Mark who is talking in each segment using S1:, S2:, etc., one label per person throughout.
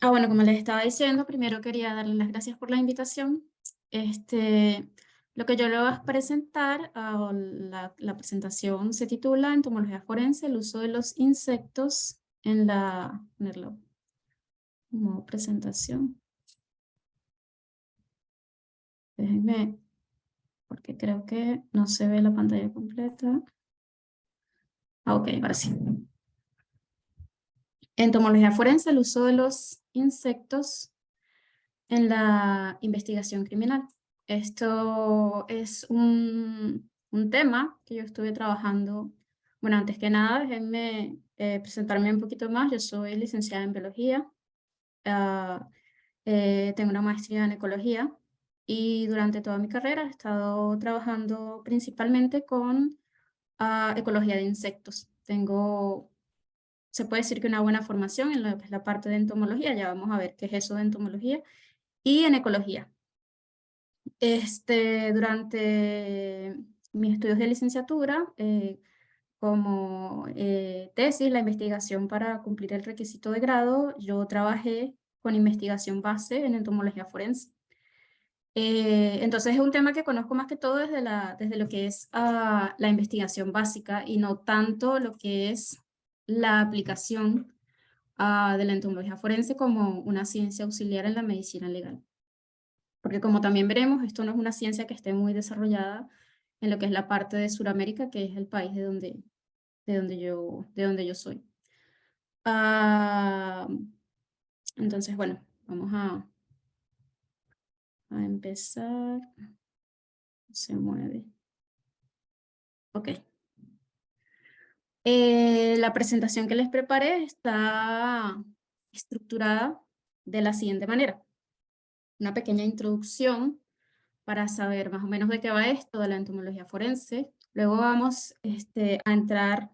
S1: Bueno, como les estaba diciendo, primero quería darles las gracias por la invitación. Lo que yo le voy a presentar, o la presentación se titula Entomología forense, el uso de los insectos en ponerlo como presentación. Déjenme, porque creo que no se ve la pantalla completa. Ok, ahora sí. Entomología forense, el uso de los insectos en la investigación criminal. Esto es un tema que yo estuve trabajando. Bueno, antes que nada, déjenme presentarme un poquito más. Yo soy licenciada en biología, ah, tengo una maestría en ecología y durante toda mi carrera he estado trabajando principalmente con ecología de insectos. Se puede decir que una buena formación en lo que es la parte de entomología. Ya vamos a ver qué es eso de entomología y en ecología. Durante mis estudios de licenciatura, como tesis, la investigación para cumplir el requisito de grado, yo trabajé con investigación base en entomología forense. Entonces es un tema que conozco más que todo desde lo que es la investigación básica y no tanto lo que es la aplicación de la entomología forense como una ciencia auxiliar en la medicina legal. Porque como también veremos, esto no es una ciencia que esté muy desarrollada en lo que es la parte de Sudamérica, que es el país de donde yo soy. Ah, entonces, bueno, vamos a empezar. Se mueve. Ok. La presentación que les preparé está estructurada de la siguiente manera. Una pequeña introducción para saber más o menos de qué va esto de la entomología forense. Luego vamos a entrar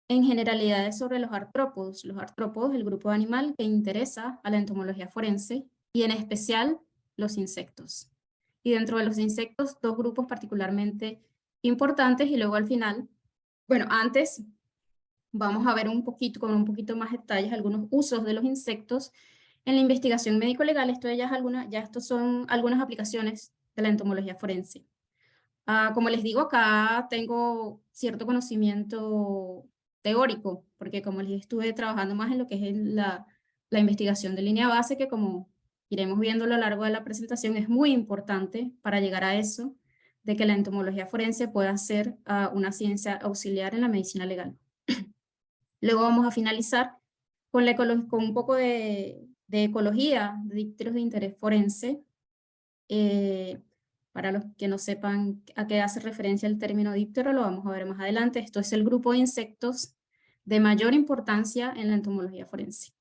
S1: en generalidades sobre los artrópodos. Los artrópodos, el grupo animal que interesa a la entomología forense, y en especial los insectos. Y dentro de los insectos, dos grupos particularmente importantes, y luego al final, bueno, antes vamos a ver con un poquito más detalles algunos usos de los insectos en la investigación médico-legal. Estos son algunas aplicaciones de la entomología forense. Como les digo, acá tengo cierto conocimiento teórico, porque como les estuve trabajando más en lo que es la investigación de línea base, que como iremos viendo a lo largo de la presentación, es muy importante para llegar a eso, de que la entomología forense pueda ser una ciencia auxiliar en la medicina legal. Luego vamos a finalizar con un poco de ecología, de dípteros de interés forense. Para los que no sepan a qué hace referencia el término díptero, lo vamos a ver más adelante. Esto es el grupo de insectos de mayor importancia en la entomología forense.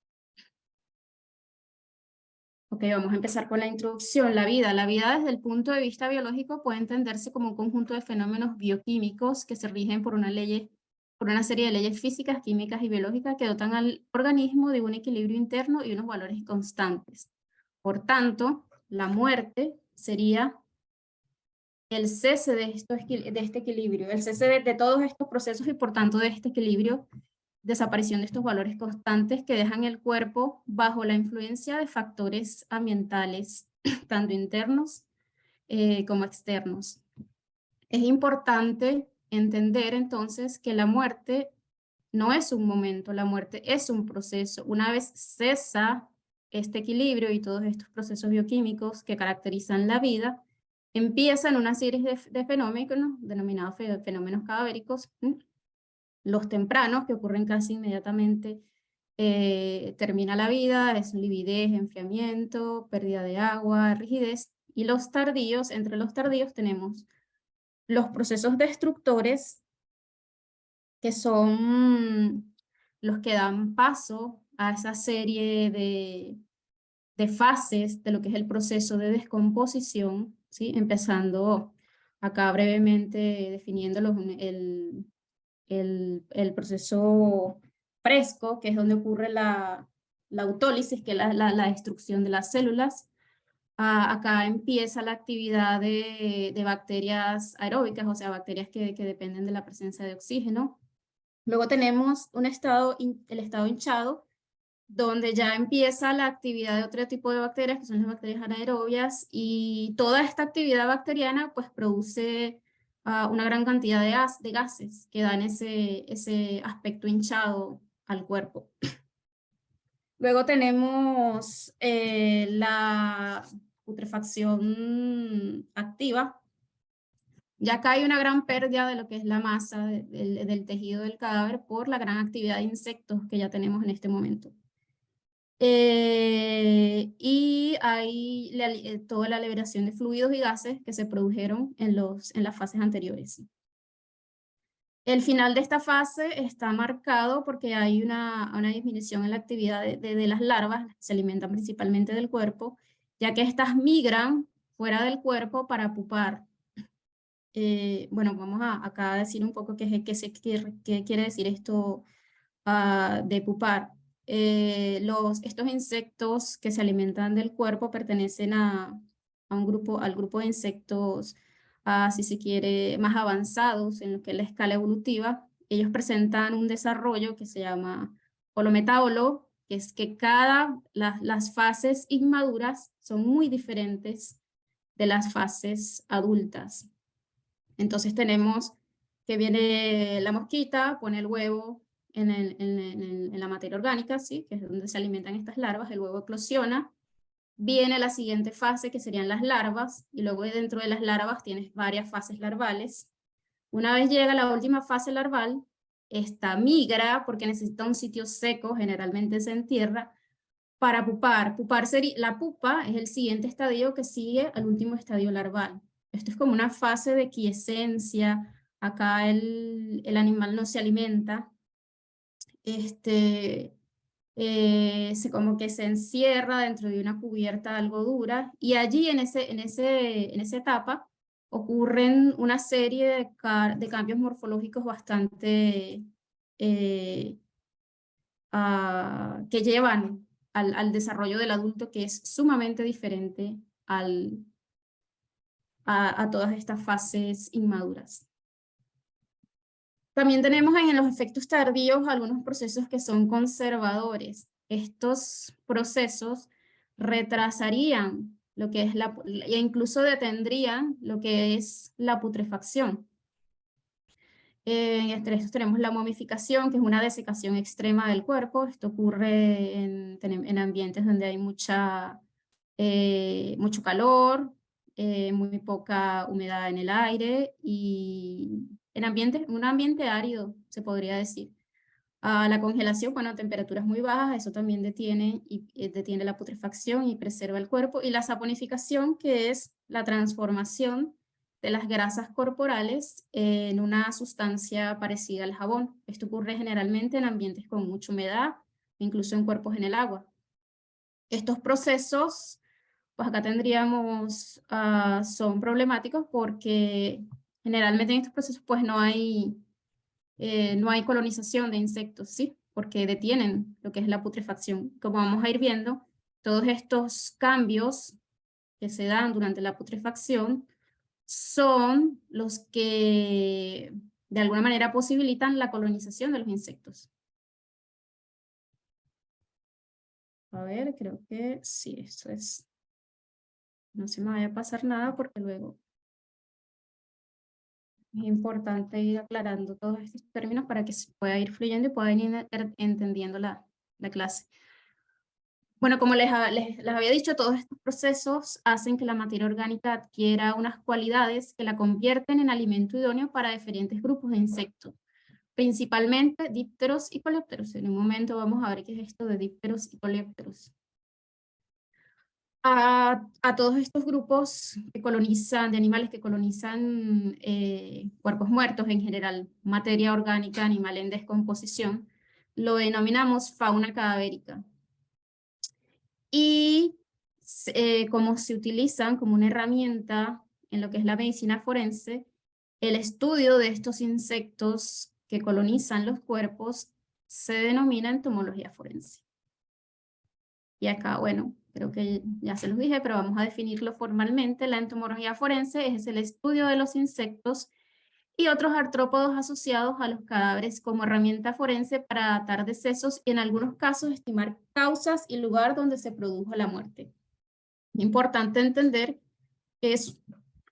S1: Ok, vamos a empezar con la introducción. La vida. La vida desde el punto de vista biológico puede entenderse como un conjunto de fenómenos bioquímicos que se rigen por una serie de leyes físicas, químicas y biológicas que dotan al organismo de un equilibrio interno y unos valores constantes. Por tanto, la muerte sería el cese de este equilibrio, el cese de todos estos procesos y por tanto de este equilibrio, desaparición de estos valores constantes que dejan el cuerpo bajo la influencia de factores ambientales, tanto internos como externos. Es importante entender entonces que la muerte no es un momento, la muerte es un proceso. Una vez cesa este equilibrio y todos estos procesos bioquímicos que caracterizan la vida, empiezan una serie de fenómenos denominados fenómenos cadavéricos, los tempranos, que ocurren casi inmediatamente, termina la vida, es lividez, enfriamiento, pérdida de agua, rigidez, y los tardíos, entre los tardíos tenemos los procesos destructores, que son los que dan paso a esa serie de fases de lo que es el proceso de descomposición, ¿sí? Empezando acá brevemente definiendo el proceso fresco, que es donde ocurre la autólisis, que es la destrucción de las células. Acá empieza la actividad de bacterias aeróbicas, o sea, bacterias que dependen de la presencia de oxígeno. Luego tenemos el estado hinchado, donde ya empieza la actividad de otro tipo de bacterias, que son las bacterias anaerobias, y toda esta actividad bacteriana pues produce una gran cantidad de gases que dan ese aspecto hinchado al cuerpo. Luego tenemos la putrefacción activa. Ya acá hay una gran pérdida de lo que es la masa del tejido del cadáver por la gran actividad de insectos que ya tenemos en este momento. Y hay toda la liberación de fluidos y gases que se produjeron en las fases anteriores. El final de esta fase está marcado porque hay una disminución en la actividad de las larvas, que se alimentan principalmente del cuerpo, ya que estas migran fuera del cuerpo para pupar. Bueno, vamos acá a decir un poco qué quiere decir esto de pupar. Estos insectos que se alimentan del cuerpo pertenecen al grupo de insectos, si se quiere, más avanzados en lo que es la escala evolutiva. Ellos presentan un desarrollo que se llama holometábolo, que es que las fases inmaduras son muy diferentes de las fases adultas. Entonces tenemos que viene la mosquita, pone el huevo en la materia orgánica, ¿sí? Que es donde se alimentan estas larvas, el huevo eclosiona, viene la siguiente fase que serían las larvas, y luego dentro de las larvas tienes varias fases larvales. Una vez llega la última fase larval, esta migra porque necesita un sitio seco, generalmente se entierra, para pupar. La pupa es el siguiente estadio que sigue al último estadio larval. Esto es como una fase de quiescencia. Acá el animal no se alimenta. Como que se encierra dentro de una cubierta algo dura, y allí en esa etapa ocurren una serie de cambios morfológicos bastante eh, que llevan al desarrollo del adulto, que es sumamente diferente a todas estas fases inmaduras. También tenemos en los efectos tardíos algunos procesos que son conservadores. Estos procesos retrasarían lo que es e incluso detendrían lo que es la putrefacción. Entre estos tenemos la momificación, que es una desecación extrema del cuerpo. Esto ocurre en ambientes donde hay mucho calor, muy poca humedad en el aire y un ambiente árido, se podría decir. La congelación, bueno, a temperaturas muy bajas, eso también detiene la putrefacción y preserva el cuerpo. Y la saponificación, que es la transformación de las grasas corporales en una sustancia parecida al jabón. Esto ocurre generalmente en ambientes con mucha humedad, incluso en cuerpos en el agua. Estos procesos, pues acá son problemáticos porque generalmente en estos procesos pues no hay colonización de insectos, ¿sí? Porque detienen lo que es la putrefacción. Como vamos a ir viendo, todos estos cambios que se dan durante la putrefacción son los que de alguna manera posibilitan la colonización de los insectos. A ver, creo que sí, esto es. No se me vaya a pasar nada porque luego es importante ir aclarando todos estos términos para que se pueda ir fluyendo y puedan ir entendiendo la clase. Bueno, como les había dicho, todos estos procesos hacen que la materia orgánica adquiera unas cualidades que la convierten en alimento idóneo para diferentes grupos de insectos, principalmente dípteros y coleópteros. En un momento vamos a ver qué es esto de dípteros y coleópteros. A todos estos grupos de animales que colonizan cuerpos muertos, en general materia orgánica animal en descomposición, lo denominamos fauna cadavérica. Y como se utilizan como una herramienta en lo que es la medicina forense, el estudio de estos insectos que colonizan los cuerpos se denomina entomología forense. Y acá, bueno, creo que ya se los dije, pero vamos a definirlo formalmente. La entomología forense es el estudio de los insectos y otros artrópodos asociados a los cadáveres como herramienta forense para datar decesos y en algunos casos estimar causas y lugar donde se produjo la muerte. Importante entender que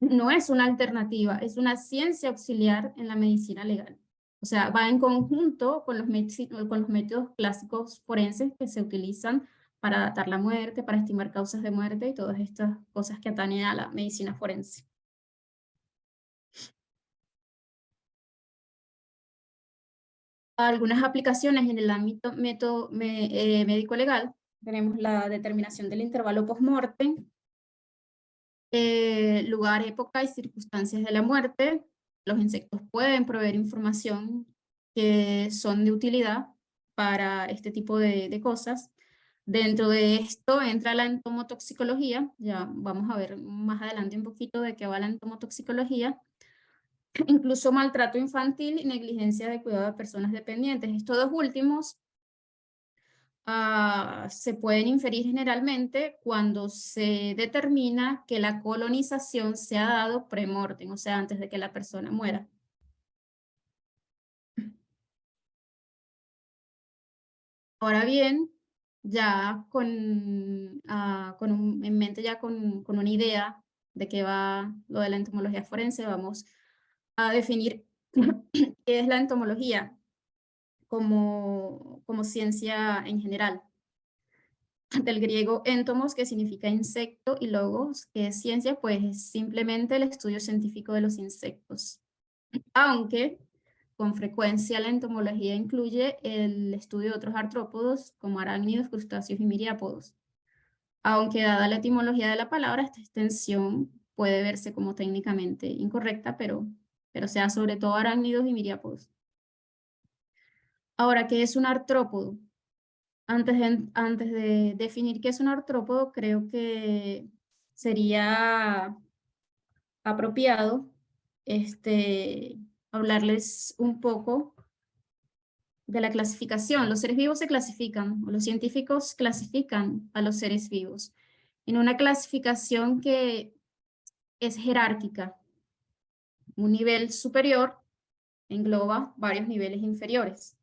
S1: no es una alternativa, es una ciencia auxiliar en la medicina legal. O sea, va en conjunto con los métodos clásicos forenses que se utilizan para datar la muerte, para estimar causas de muerte y todas estas cosas que atañen a la medicina forense. Algunas aplicaciones en el ámbito médico-legal, tenemos la determinación del intervalo post-mortem, lugar, época y circunstancias de la muerte. Los insectos pueden proveer información que son de utilidad para este tipo de cosas. Dentro de esto entra la entomotoxicología, ya vamos a ver más adelante un poquito de qué va la entomotoxicología, incluso maltrato infantil y negligencia de cuidado de personas dependientes. Estos dos últimos se pueden inferir generalmente cuando se determina que la colonización se ha dado pre-mortem, o sea, antes de que la persona muera. Ahora bien, ya en mente ya con una idea de qué va lo de la entomología forense, vamos a definir qué es la entomología como ciencia en general. Del griego entomos, que significa insecto, y logos, que es ciencia, pues es simplemente el estudio científico de los insectos. Aunque con frecuencia la entomología incluye el estudio de otros artrópodos como arácnidos, crustáceos y miriápodos. Aunque dada la etimología de la palabra, esta extensión puede verse como técnicamente incorrecta, pero sea sobre todo arácnidos y miriápodos. Ahora, ¿qué es un artrópodo? Antes de definir qué es un artrópodo, creo que sería apropiado hablarles un poco de la clasificación. Los seres vivos se clasifican, o los científicos clasifican a los seres vivos en una clasificación que es jerárquica. Un nivel superior engloba varios niveles inferiores.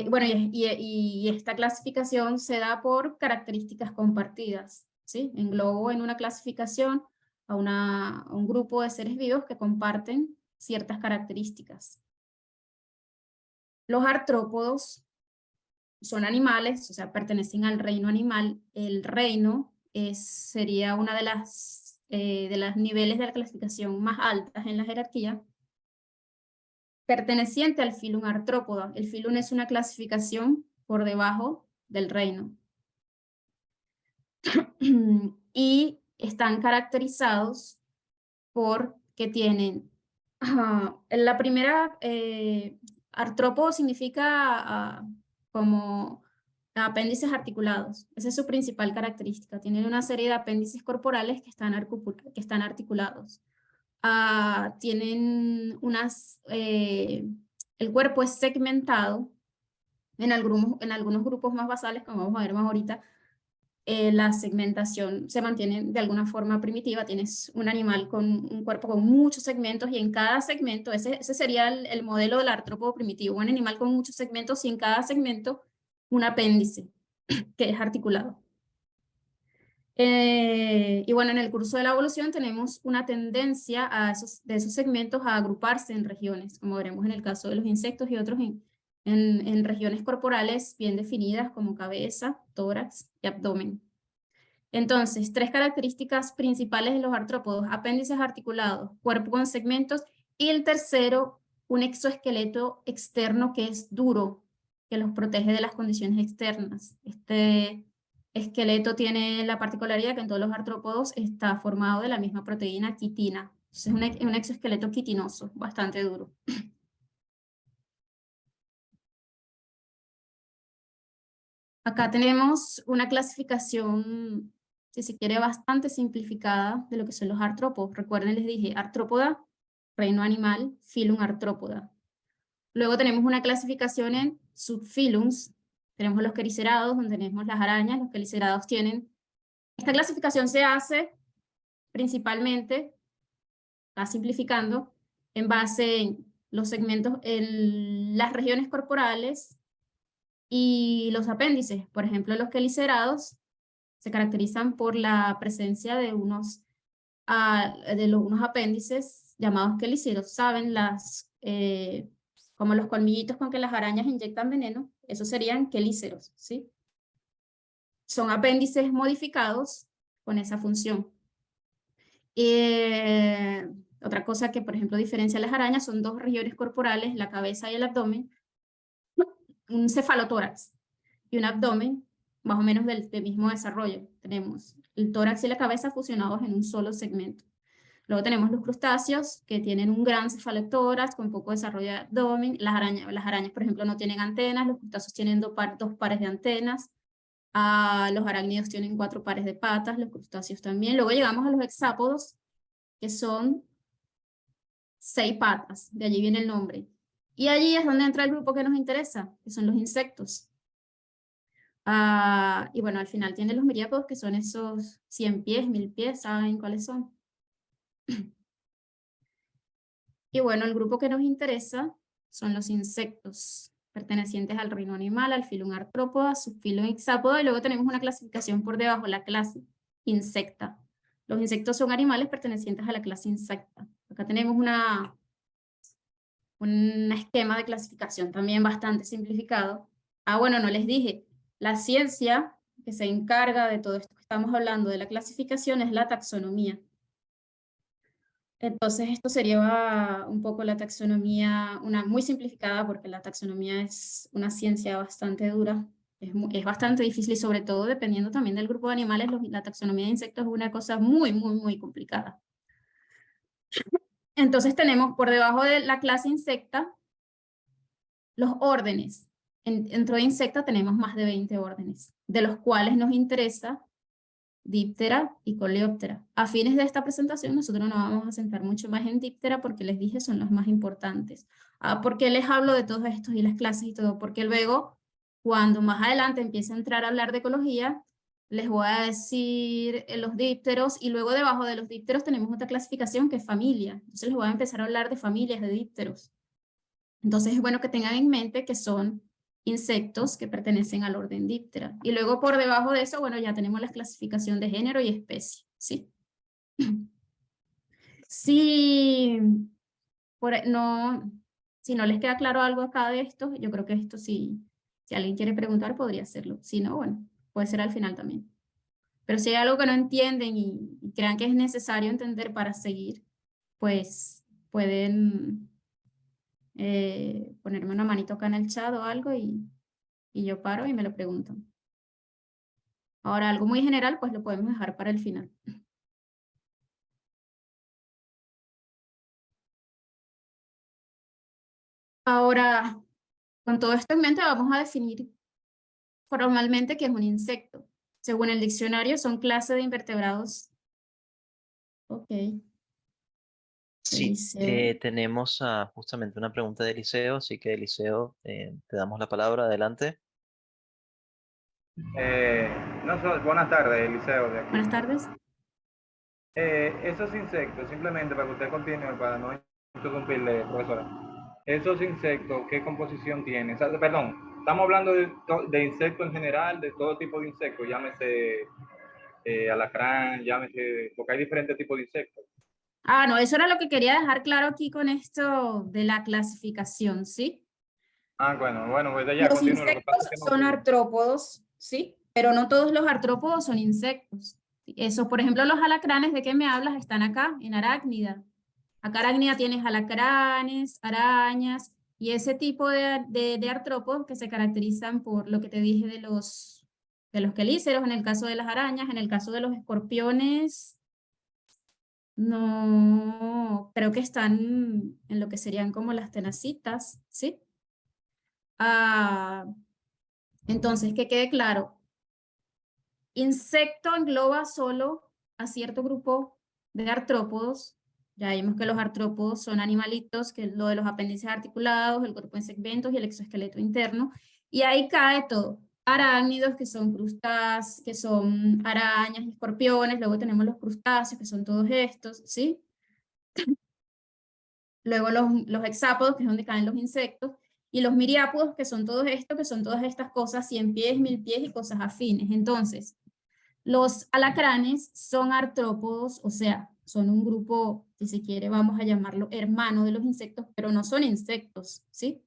S1: Bueno, y esta clasificación se da por características compartidas, ¿sí? Englobo en una clasificación a un grupo de seres vivos que comparten ciertas características. Los artrópodos son animales, o sea, pertenecen al reino animal. El reino sería una de las niveles de la clasificación más altas en la jerarquía, perteneciente al filum Arthropoda. El filum es una clasificación por debajo del reino. Y están caracterizados por que tienen, la primera, artrópodo significa como apéndices articulados. Esa es su principal característica. Tienen una serie de apéndices corporales que están articulados. Tienen el cuerpo es segmentado en algunos grupos más basales, como vamos a ver más ahorita. La segmentación se mantiene de alguna forma primitiva. Tienes un animal con un cuerpo con muchos segmentos y en cada segmento, ese sería el modelo del artrópodo primitivo, un animal con muchos segmentos y en cada segmento un apéndice que es articulado. Y bueno, en el curso de la evolución tenemos una tendencia de esos segmentos a agruparse en regiones, como veremos en el caso de los insectos y otros en regiones corporales bien definidas como cabeza, tórax y abdomen. Entonces, tres características principales de los artrópodos: apéndices articulados, cuerpo con segmentos, y el tercero, un exoesqueleto externo que es duro, que los protege de las condiciones externas. Este esqueleto tiene la particularidad que en todos los artrópodos está formado de la misma proteína quitina. Es un exoesqueleto quitinoso, bastante duro. Acá tenemos una clasificación, si se quiere, bastante simplificada de lo que son los artrópodos. Recuerden, les dije, artrópoda, reino animal, filum artrópoda. Luego tenemos una clasificación en subfilums. Tenemos los quelicerados, donde tenemos las arañas. Los quelicerados tienen... Esta clasificación se hace principalmente está simplificando, en base en los segmentos, en las regiones corporales y los apéndices. Por ejemplo, los quelicerados se caracterizan por la presencia de unos apéndices llamados quelíceros. ¿Saben? Como los colmillitos con que las arañas inyectan veneno, esos serían quelíceros, ¿sí? Son apéndices modificados con esa función. Otra cosa que, por ejemplo, diferencia a las arañas son dos regiones corporales, la cabeza y el abdomen, un cefalotórax y un abdomen más o menos del mismo desarrollo. Tenemos el tórax y la cabeza fusionados en un solo segmento. Luego tenemos los crustáceos, que tienen un gran cefalotórax con poco desarrollo de abdomen. Las arañas, por ejemplo, no tienen antenas, los crustáceos tienen dos pares de antenas. Los arácnidos tienen 4 pares de patas, los crustáceos también. Luego llegamos a los hexápodos, que son 6 patas, de allí viene el nombre. Y allí es donde entra el grupo que nos interesa, que son los insectos. Y bueno, al final tiene los miriápodos, que son esos 100 pies, 1000 pies, ¿saben cuáles son? Y bueno, el grupo que nos interesa son los insectos, pertenecientes al reino animal, al filum Arthropoda, subfilum Hexápoda, y luego tenemos una clasificación por debajo, la clase Insecta. Los insectos son animales pertenecientes a la clase Insecta. Acá tenemos un esquema de clasificación también bastante simplificado. Bueno, no les dije, la ciencia que se encarga de todo esto que estamos hablando de la clasificación es la taxonomía. Entonces esto sería un poco la taxonomía, una muy simplificada porque la taxonomía es una ciencia bastante dura, es bastante difícil y sobre todo dependiendo también del grupo de animales, la taxonomía de insectos es una cosa muy, muy, muy complicada. Entonces tenemos por debajo de la clase insecta los órdenes. Dentro de insecta tenemos más de 20 órdenes, de los cuales nos interesa Diptera y Coleóptera. A fines de esta presentación nosotros nos vamos a centrar mucho más en Diptera porque les dije son los más importantes. ¿Por qué les hablo de todos estos y las clases y todo? Porque luego, cuando más adelante empiece a entrar a hablar de ecología, les voy a decir los dípteros y luego debajo de los dípteros tenemos otra clasificación que es familia. Entonces les voy a empezar a hablar de familias de dípteros. Entonces es bueno que tengan en mente que son insectos que pertenecen al orden Diptera. Y luego por debajo de eso, bueno, ya tenemos la clasificación de género y especie, ¿sí? Si, si no les queda claro algo acá de esto, yo creo que esto sí, si alguien quiere preguntar podría hacerlo. Si no, bueno, puede ser al final también. Pero si hay algo que no entienden y crean que es necesario entender para seguir, pues pueden ponerme una manito acá en el chat o algo y yo paro y me lo preguntan. Ahora, algo muy general, pues lo podemos dejar para el final. Ahora, con todo esto en mente, vamos a definir formalmente qué es un insecto. Según el diccionario, son clase de invertebrados. Ok.
S2: Sí,
S1: Eliseo.
S2: tenemos justamente una pregunta de Eliseo, así que Eliseo, te damos la palabra, adelante.
S3: Buenas tardes, Eliseo, de aquí.
S1: Buenas tardes.
S3: Esos insectos, simplemente para que usted continúe, para no interrumpirle, profesora. Esos insectos, ¿qué composición tienen? O sea, perdón, estamos hablando de insectos en general, de todo tipo de insectos, llámese alacrán, llámese, porque hay diferentes tipos de insectos.
S1: No, eso era lo que quería dejar claro aquí con esto de la clasificación, ¿sí?
S3: Bueno, pues ya
S1: Los
S3: continúe. Lo que pasa
S1: insectos
S3: es que no
S1: son artrópodos, ¿sí? Pero no todos los artrópodos son insectos. Eso, por ejemplo, los alacranes, ¿de qué me hablas? Están acá, en Arácnida. Acá Arácnida tienes alacranes, arañas, y ese tipo de artrópodos que se caracterizan por lo que te dije de los quelíceros, en el caso de las arañas, en el caso de los escorpiones, no, creo que están en lo que serían como las tenacitas, ¿sí? Entonces, que quede claro, insecto engloba solo a cierto grupo de artrópodos. Ya vimos que los artrópodos son animalitos, que es lo de los apéndices articulados, el cuerpo en segmentos y el exoesqueleto interno. Y ahí cae todo. Arácnidos, que son crustáceos, que son arañas y escorpiones. Luego tenemos los crustáceos, que son todos estos, ¿sí? Luego los hexápodos, que es donde caen los insectos, y los miriápodos, que son todo esto, que son todas estas cosas, 100 pies, 1000 pies y cosas afines. Entonces, los alacranes son artrópodos, o sea, son un grupo, si se quiere, vamos a llamarlo hermano de los insectos, pero no son insectos, ¿sí?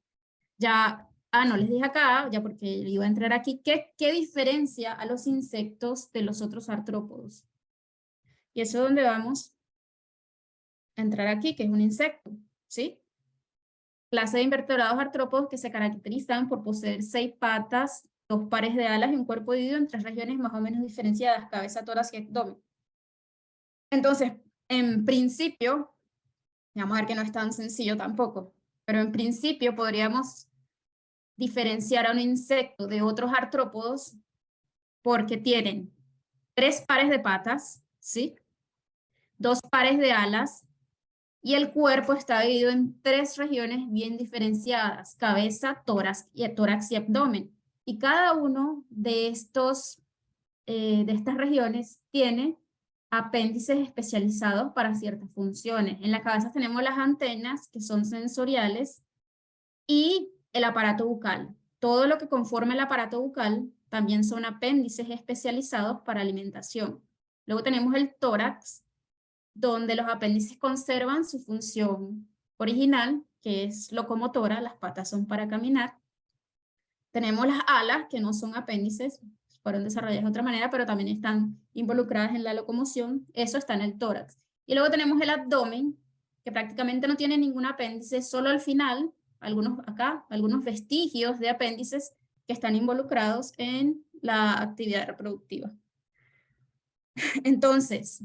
S1: Ya, no les dije acá, ya porque iba a entrar aquí, ¿qué diferencia a los insectos de los otros artrópodos? Y eso es donde vamos a entrar aquí, que es un insecto, ¿sí? Clase de invertebrados artrópodos que se caracterizan por poseer 6 patas, 2 pares de alas y un cuerpo dividido en 3 regiones más o menos diferenciadas, cabeza, tórax y abdomen. Entonces, en principio, vamos a ver que no es tan sencillo tampoco, pero en principio podríamos diferenciar a un insecto de otros artrópodos porque tienen 3 pares de patas, ¿sí? 2 pares de alas, y el cuerpo está dividido en 3 regiones bien diferenciadas, cabeza, tórax y abdomen. Y cada uno de estas regiones tiene apéndices especializados para ciertas funciones. En la cabeza tenemos las antenas, que son sensoriales, y el aparato bucal. Todo lo que conforma el aparato bucal también son apéndices especializados para alimentación. Luego tenemos el tórax, donde los apéndices conservan su función original, que es locomotora, las patas son para caminar. Tenemos las alas, que no son apéndices, fueron desarrolladas de otra manera, pero también están involucradas en la locomoción, eso está en el tórax. Y luego tenemos el abdomen, que prácticamente no tiene ningún apéndice, solo al final, algunos vestigios de apéndices que están involucrados en la actividad reproductiva. Entonces,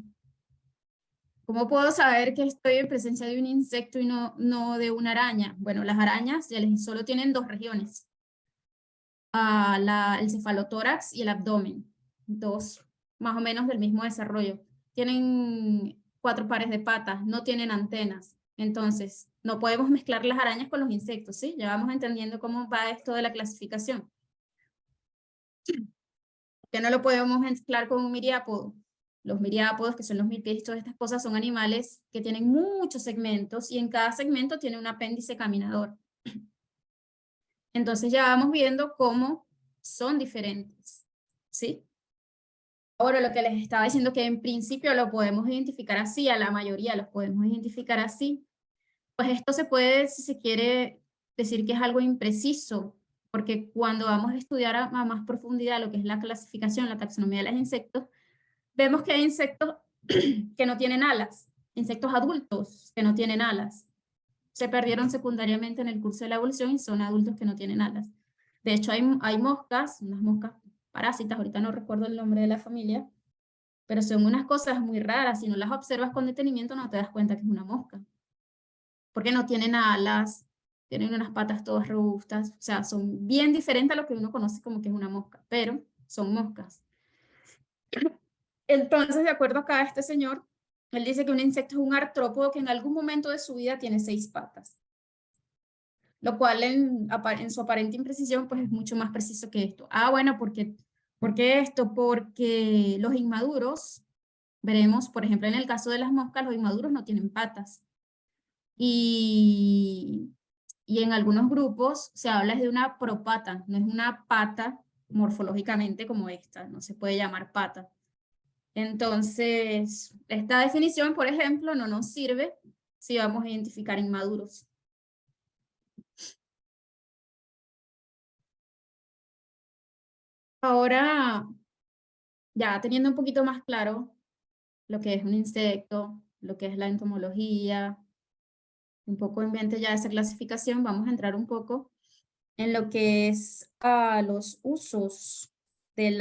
S1: ¿cómo puedo saber que estoy en presencia de un insecto y no de una araña? Bueno, las arañas solo tienen 2 regiones, el cefalotórax y el abdomen, 2 más o menos del mismo desarrollo. Tienen 4 pares de patas, no tienen antenas. Entonces, no podemos mezclar las arañas con los insectos, ¿sí? Ya vamos entendiendo cómo va esto de la clasificación. Que no lo podemos mezclar con un miriápodo. Los miriápodos, que son los milpies y todas estas cosas, son animales que tienen muchos segmentos y en cada segmento tiene un apéndice caminador. Entonces ya vamos viendo cómo son diferentes, ¿sí? Ahora lo que les estaba diciendo que en principio lo podemos identificar así, a la mayoría los podemos identificar así, pues esto se puede, si se quiere, decir que es algo impreciso, porque cuando vamos a estudiar a más profundidad lo que es la clasificación, la taxonomía de los insectos, vemos que hay insectos que no tienen alas, insectos adultos que no tienen alas. Se perdieron secundariamente en el curso de la evolución y son adultos que no tienen alas. De hecho, hay moscas, unas moscas parásitas, ahorita no recuerdo el nombre de la familia, pero son unas cosas muy raras. Si no las observas con detenimiento, no te das cuenta que es una mosca. Porque no tienen alas, tienen unas patas todas robustas, o sea, son bien diferentes a lo que uno conoce como que es una mosca, pero son moscas. Entonces, de acuerdo acá a este señor, él dice que un insecto es un artrópodo que en algún momento de su vida tiene 6 patas. Lo cual en su aparente imprecisión pues es mucho más preciso que esto. Bueno, ¿por qué esto? Porque los inmaduros, veremos, por ejemplo, en el caso de las moscas, los inmaduros no tienen patas. Y en algunos grupos se habla de una propata, no es una pata morfológicamente como esta, no se puede llamar pata. Entonces, esta definición, por ejemplo, no nos sirve si vamos a identificar inmaduros. Ahora, ya teniendo un poquito más claro lo que es un insecto, lo que es la entomología, un poco en mente ya esa clasificación, vamos a entrar un poco en lo que es los usos de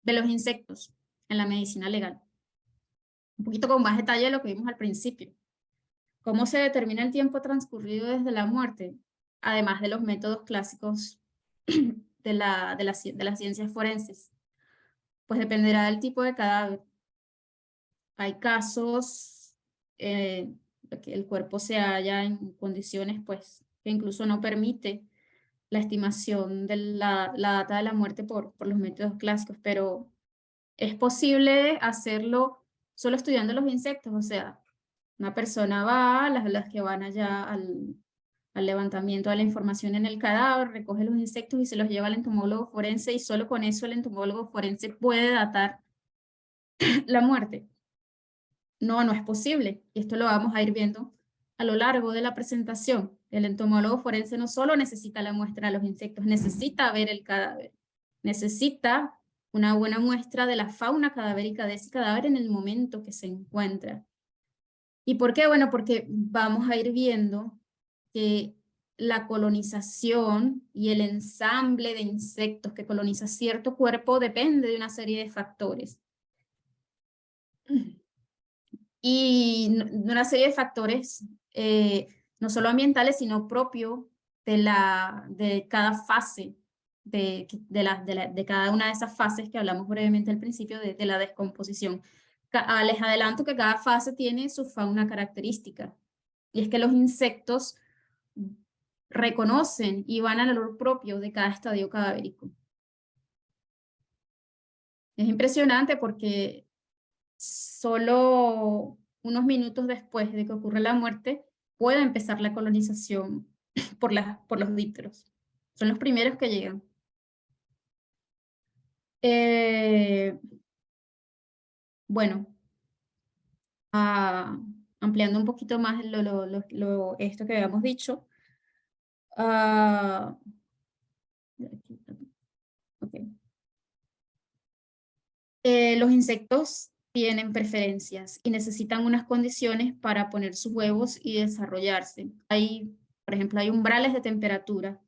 S1: los insectos en la medicina legal. Un poquito con más detalle de lo que vimos al principio. ¿Cómo se determina el tiempo transcurrido desde la muerte? Además de los métodos clásicos de las ciencias forenses. Pues dependerá del tipo de cadáver. Hay casos que el cuerpo se halla en condiciones pues, que incluso no permite la estimación de la data de la muerte por los métodos clásicos, pero es posible hacerlo solo estudiando los insectos, o sea, una persona va, las que van allá al levantamiento de la información en el cadáver, recoge los insectos y se los lleva al entomólogo forense, y solo con eso el entomólogo forense puede datar la muerte. No, no es posible. Y esto lo vamos a ir viendo a lo largo de la presentación. El entomólogo forense no solo necesita la muestra de los insectos, necesita ver el cadáver, necesita una buena muestra de la fauna cadavérica de ese cadáver en el momento que se encuentra. ¿Y por qué? Bueno, porque vamos a ir viendo que la colonización y el ensamble de insectos que coloniza cierto cuerpo depende de una serie de factores. Y de una serie de factores, no solo ambientales, sino propio de cada fase, de cada una de esas fases que hablamos brevemente al principio de la descomposición. Les adelanto que cada fase tiene su fauna característica, y es que los insectos reconocen y van al olor propio de cada estadio cadavérico. Es impresionante porque solo unos minutos después de que ocurre la muerte puede empezar la colonización por los dípteros. Son los primeros que llegan. Bueno, ampliando un poquito más esto que habíamos dicho. Okay. Los insectos tienen preferencias y necesitan unas condiciones para poner sus huevos y desarrollarse. Por ejemplo, hay umbrales de temperatura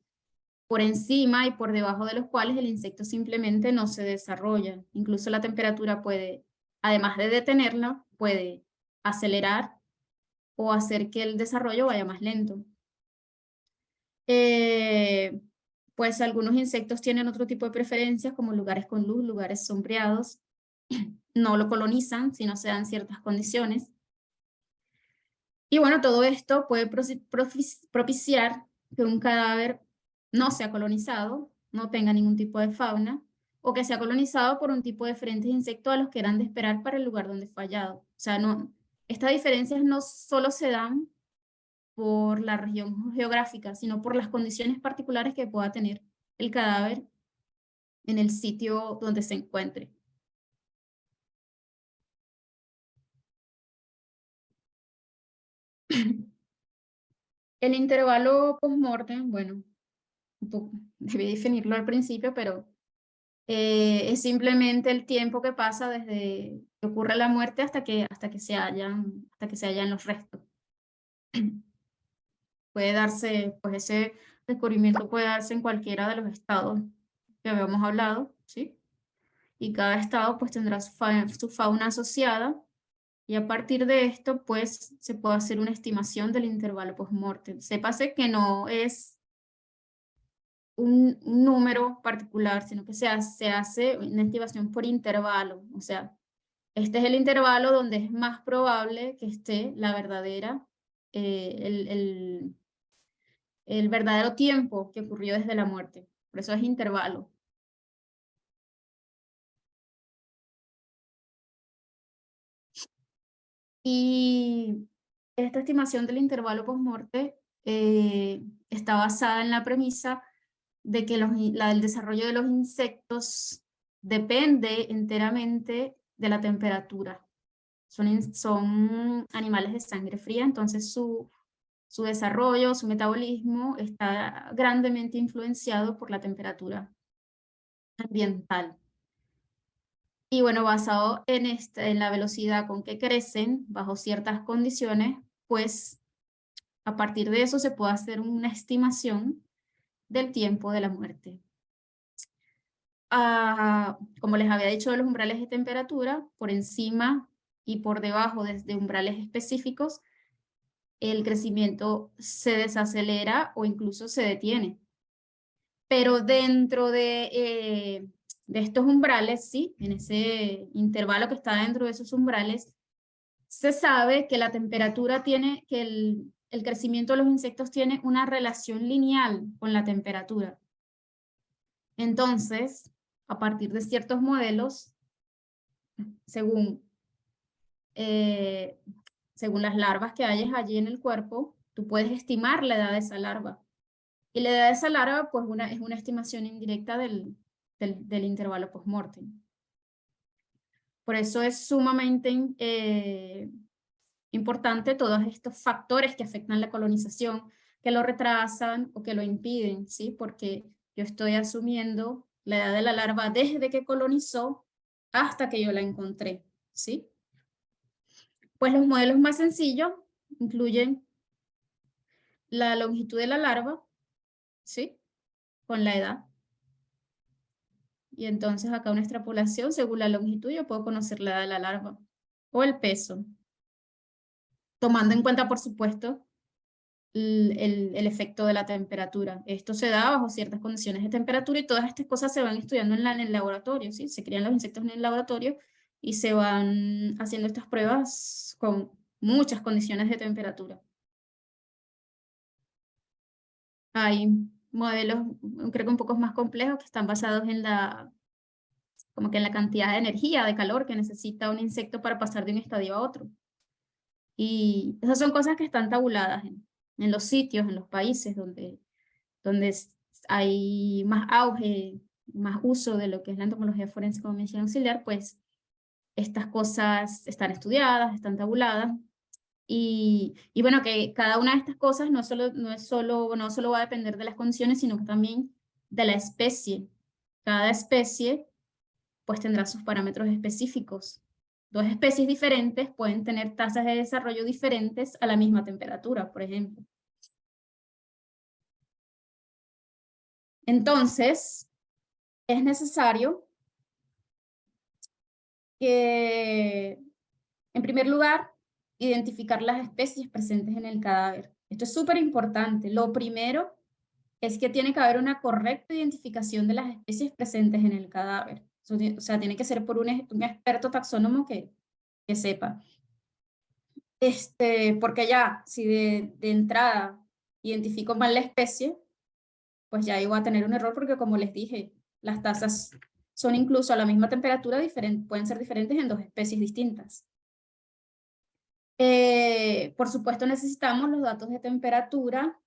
S1: por encima y por debajo de los cuales el insecto simplemente no se desarrolla. Incluso la temperatura puede, además de detenerla, puede acelerar o hacer que el desarrollo vaya más lento. Pues algunos insectos tienen otro tipo de preferencias, como lugares con luz, lugares sombreados. No lo colonizan si no se dan ciertas condiciones. Y bueno, todo esto puede propiciar que un cadáver no sea colonizado, no tenga ningún tipo de fauna, o que sea colonizado por un tipo de diferentes insectos a los que eran de esperar para el lugar donde fue hallado. O sea, estas diferencias no solo se dan por la región geográfica, sino por las condiciones particulares que pueda tener el cadáver en el sitio donde se encuentre. El intervalo post-mortem, bueno, debí definirlo al principio, pero es simplemente el tiempo que pasa desde que ocurre la muerte hasta que se hallan los restos. Puede darse, pues ese descubrimiento puede darse en cualquiera de los estados que habíamos hablado, ¿sí? Y cada estado pues tendrá su fauna asociada, y a partir de esto pues se puede hacer una estimación del intervalo post-mortem. Sépase que no es un número particular, sino que se hace una estimación por intervalo. O sea, este es el intervalo donde es más probable que esté la verdadera, el verdadero tiempo que ocurrió desde la muerte. Por eso es intervalo. Y esta estimación del intervalo post-muerte está basada en la premisa de que el desarrollo de los insectos depende enteramente de la temperatura. Son animales de sangre fría, entonces su desarrollo, su metabolismo está grandemente influenciado por la temperatura ambiental. Y bueno, basado en la velocidad con que crecen bajo ciertas condiciones, pues a partir de eso se puede hacer una estimación del tiempo de la muerte. Como les había dicho de los umbrales de temperatura, por encima y por debajo de umbrales específicos, el crecimiento se desacelera o incluso se detiene. Pero dentro de estos umbrales, sí, en ese intervalo que está dentro de esos umbrales, se sabe que la temperatura tiene, que el crecimiento de los insectos tiene una relación lineal con la temperatura. Entonces, a partir de ciertos modelos, según según las larvas que hayas allí en el cuerpo, tú puedes estimar la edad de esa larva. Y la edad de esa larva, pues es una estimación indirecta del intervalo post-mortem. Por eso es sumamente importante todos estos factores que afectan la colonización, que lo retrasan o que lo impiden, ¿sí? Porque yo estoy asumiendo la edad de la larva desde que colonizó hasta que yo la encontré, ¿sí? Pues los modelos más sencillos incluyen la longitud de la larva, ¿sí? Con la edad. Y entonces acá una extrapolación, según la longitud yo puedo conocer la edad de la larva o el peso, tomando en cuenta, por supuesto, el efecto de la temperatura. Esto se da bajo ciertas condiciones de temperatura y todas estas cosas se van estudiando en el laboratorio, ¿sí? Se crían los insectos en el laboratorio y se van haciendo estas pruebas con muchas condiciones de temperatura. Hay modelos, creo que un poco más complejos, que están basados en como que en la cantidad de energía, de calor que necesita un insecto para pasar de un estadio a otro. Y esas son cosas que están tabuladas en los sitios, en los países donde hay más auge, más uso de lo que es la entomología forense como mención auxiliar, pues estas cosas están estudiadas, están tabuladas. Y bueno, que cada una de estas cosas no solo va a depender de las condiciones, sino que también de la especie. Cada especie pues tendrá sus parámetros específicos. Dos especies diferentes pueden tener tasas de desarrollo diferentes a la misma temperatura, por ejemplo. Entonces, es necesario que, en primer lugar, identificar las especies presentes en el cadáver. Esto es súper importante. Lo primero es que tiene que haber una correcta identificación de las especies presentes en el cadáver. O sea, tiene que ser por un experto taxónomo que sepa. Porque ya, si de entrada identifico mal la especie, pues ya iba a tener un error porque, como les dije, las tasas son incluso a la misma temperatura, pueden ser diferentes en dos especies distintas. Por supuesto, necesitamos los datos de temperatura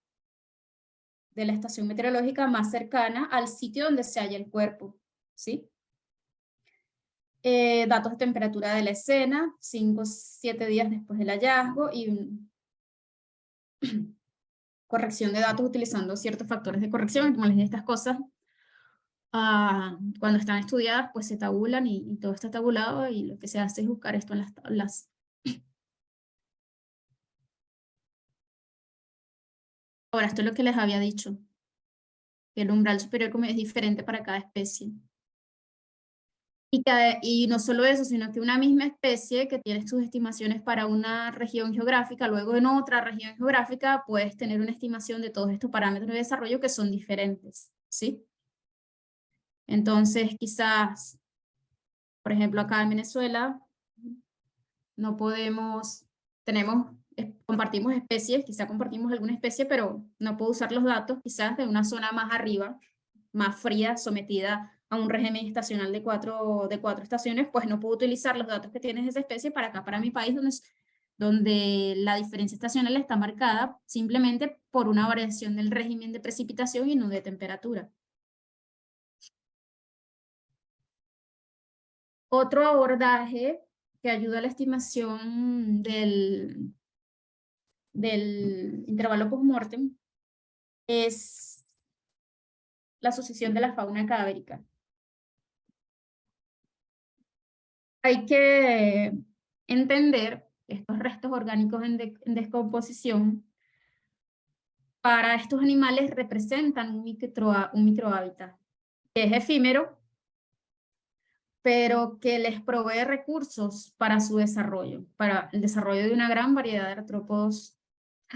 S1: de la estación meteorológica más cercana al sitio donde se halla el cuerpo, ¿sí? Datos de temperatura de la escena, 5 o 7 días después del hallazgo, y corrección de datos utilizando ciertos factores de corrección. Como les dije, estas cosas, cuando están estudiadas, pues se tabulan y todo está tabulado, y lo que se hace es buscar esto en las tablas. Ahora, esto es lo que les había dicho. El umbral superior es diferente para cada especie. Y no solo eso, sino que una misma especie que tiene sus estimaciones para una región geográfica, luego en otra región geográfica puedes tener una estimación de todos estos parámetros de desarrollo que son diferentes, ¿sí? Entonces, quizás, por ejemplo, acá en Venezuela, no podemos, compartimos especies, quizás compartimos alguna especie, pero no puedo usar los datos quizás de una zona más arriba, más fría, sometida a un régimen estacional de cuatro estaciones, pues no puedo utilizar los datos que tienes de esa especie para acá, para mi país, donde la diferencia estacional está marcada simplemente por una variación del régimen de precipitación y no de temperatura. Otro abordaje que ayuda a la estimación del intervalo post-mortem es la sucesión de la fauna cadavérica. Hay que entender estos restos orgánicos en descomposición. Para estos animales representan un microhábitat que es efímero, pero que les provee recursos para su desarrollo, para el desarrollo de una gran variedad de artrópodos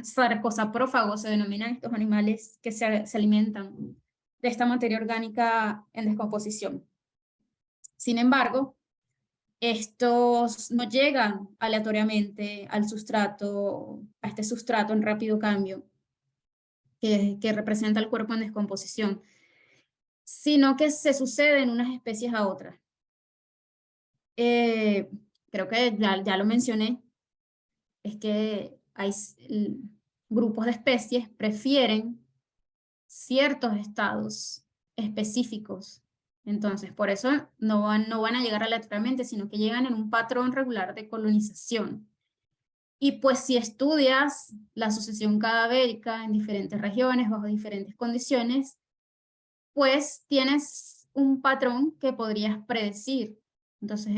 S1: sarcosaprófagos, se denominan estos animales que se alimentan de esta materia orgánica en descomposición. Sin embargo, estos no llegan aleatoriamente al sustrato, a este sustrato en rápido cambio que representa el cuerpo en descomposición, sino que se suceden unas especies a otras. creo que ya lo mencioné, es que hay grupos de especies prefieren ciertos estados específicos. Entonces, por eso no van a llegar aleatoriamente, sino que llegan en un patrón regular de colonización. Y pues si estudias la sucesión cadavérica en diferentes regiones, bajo diferentes condiciones, pues tienes un patrón que podrías predecir. Entonces,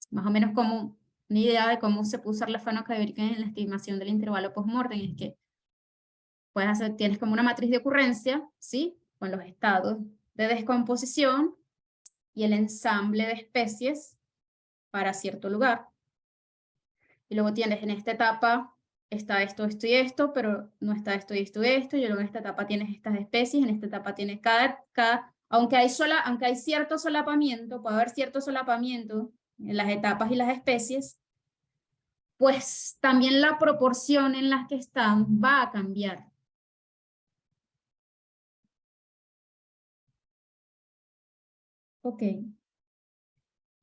S1: más o menos como una idea de cómo se puede usar la fauna cadavérica en la estimación del intervalo post-mortem es que tienes como una matriz de ocurrencia, ¿sí? Con los estados de descomposición y el ensamble de especies para cierto lugar. Y luego tienes en esta etapa, está esto, esto y esto, pero no está esto y esto y esto, y luego en esta etapa tienes estas especies, en esta etapa tienes aunque hay cierto solapamiento, puede haber cierto solapamiento en las etapas y las especies, pues también la proporción en las que están va a cambiar. Ok.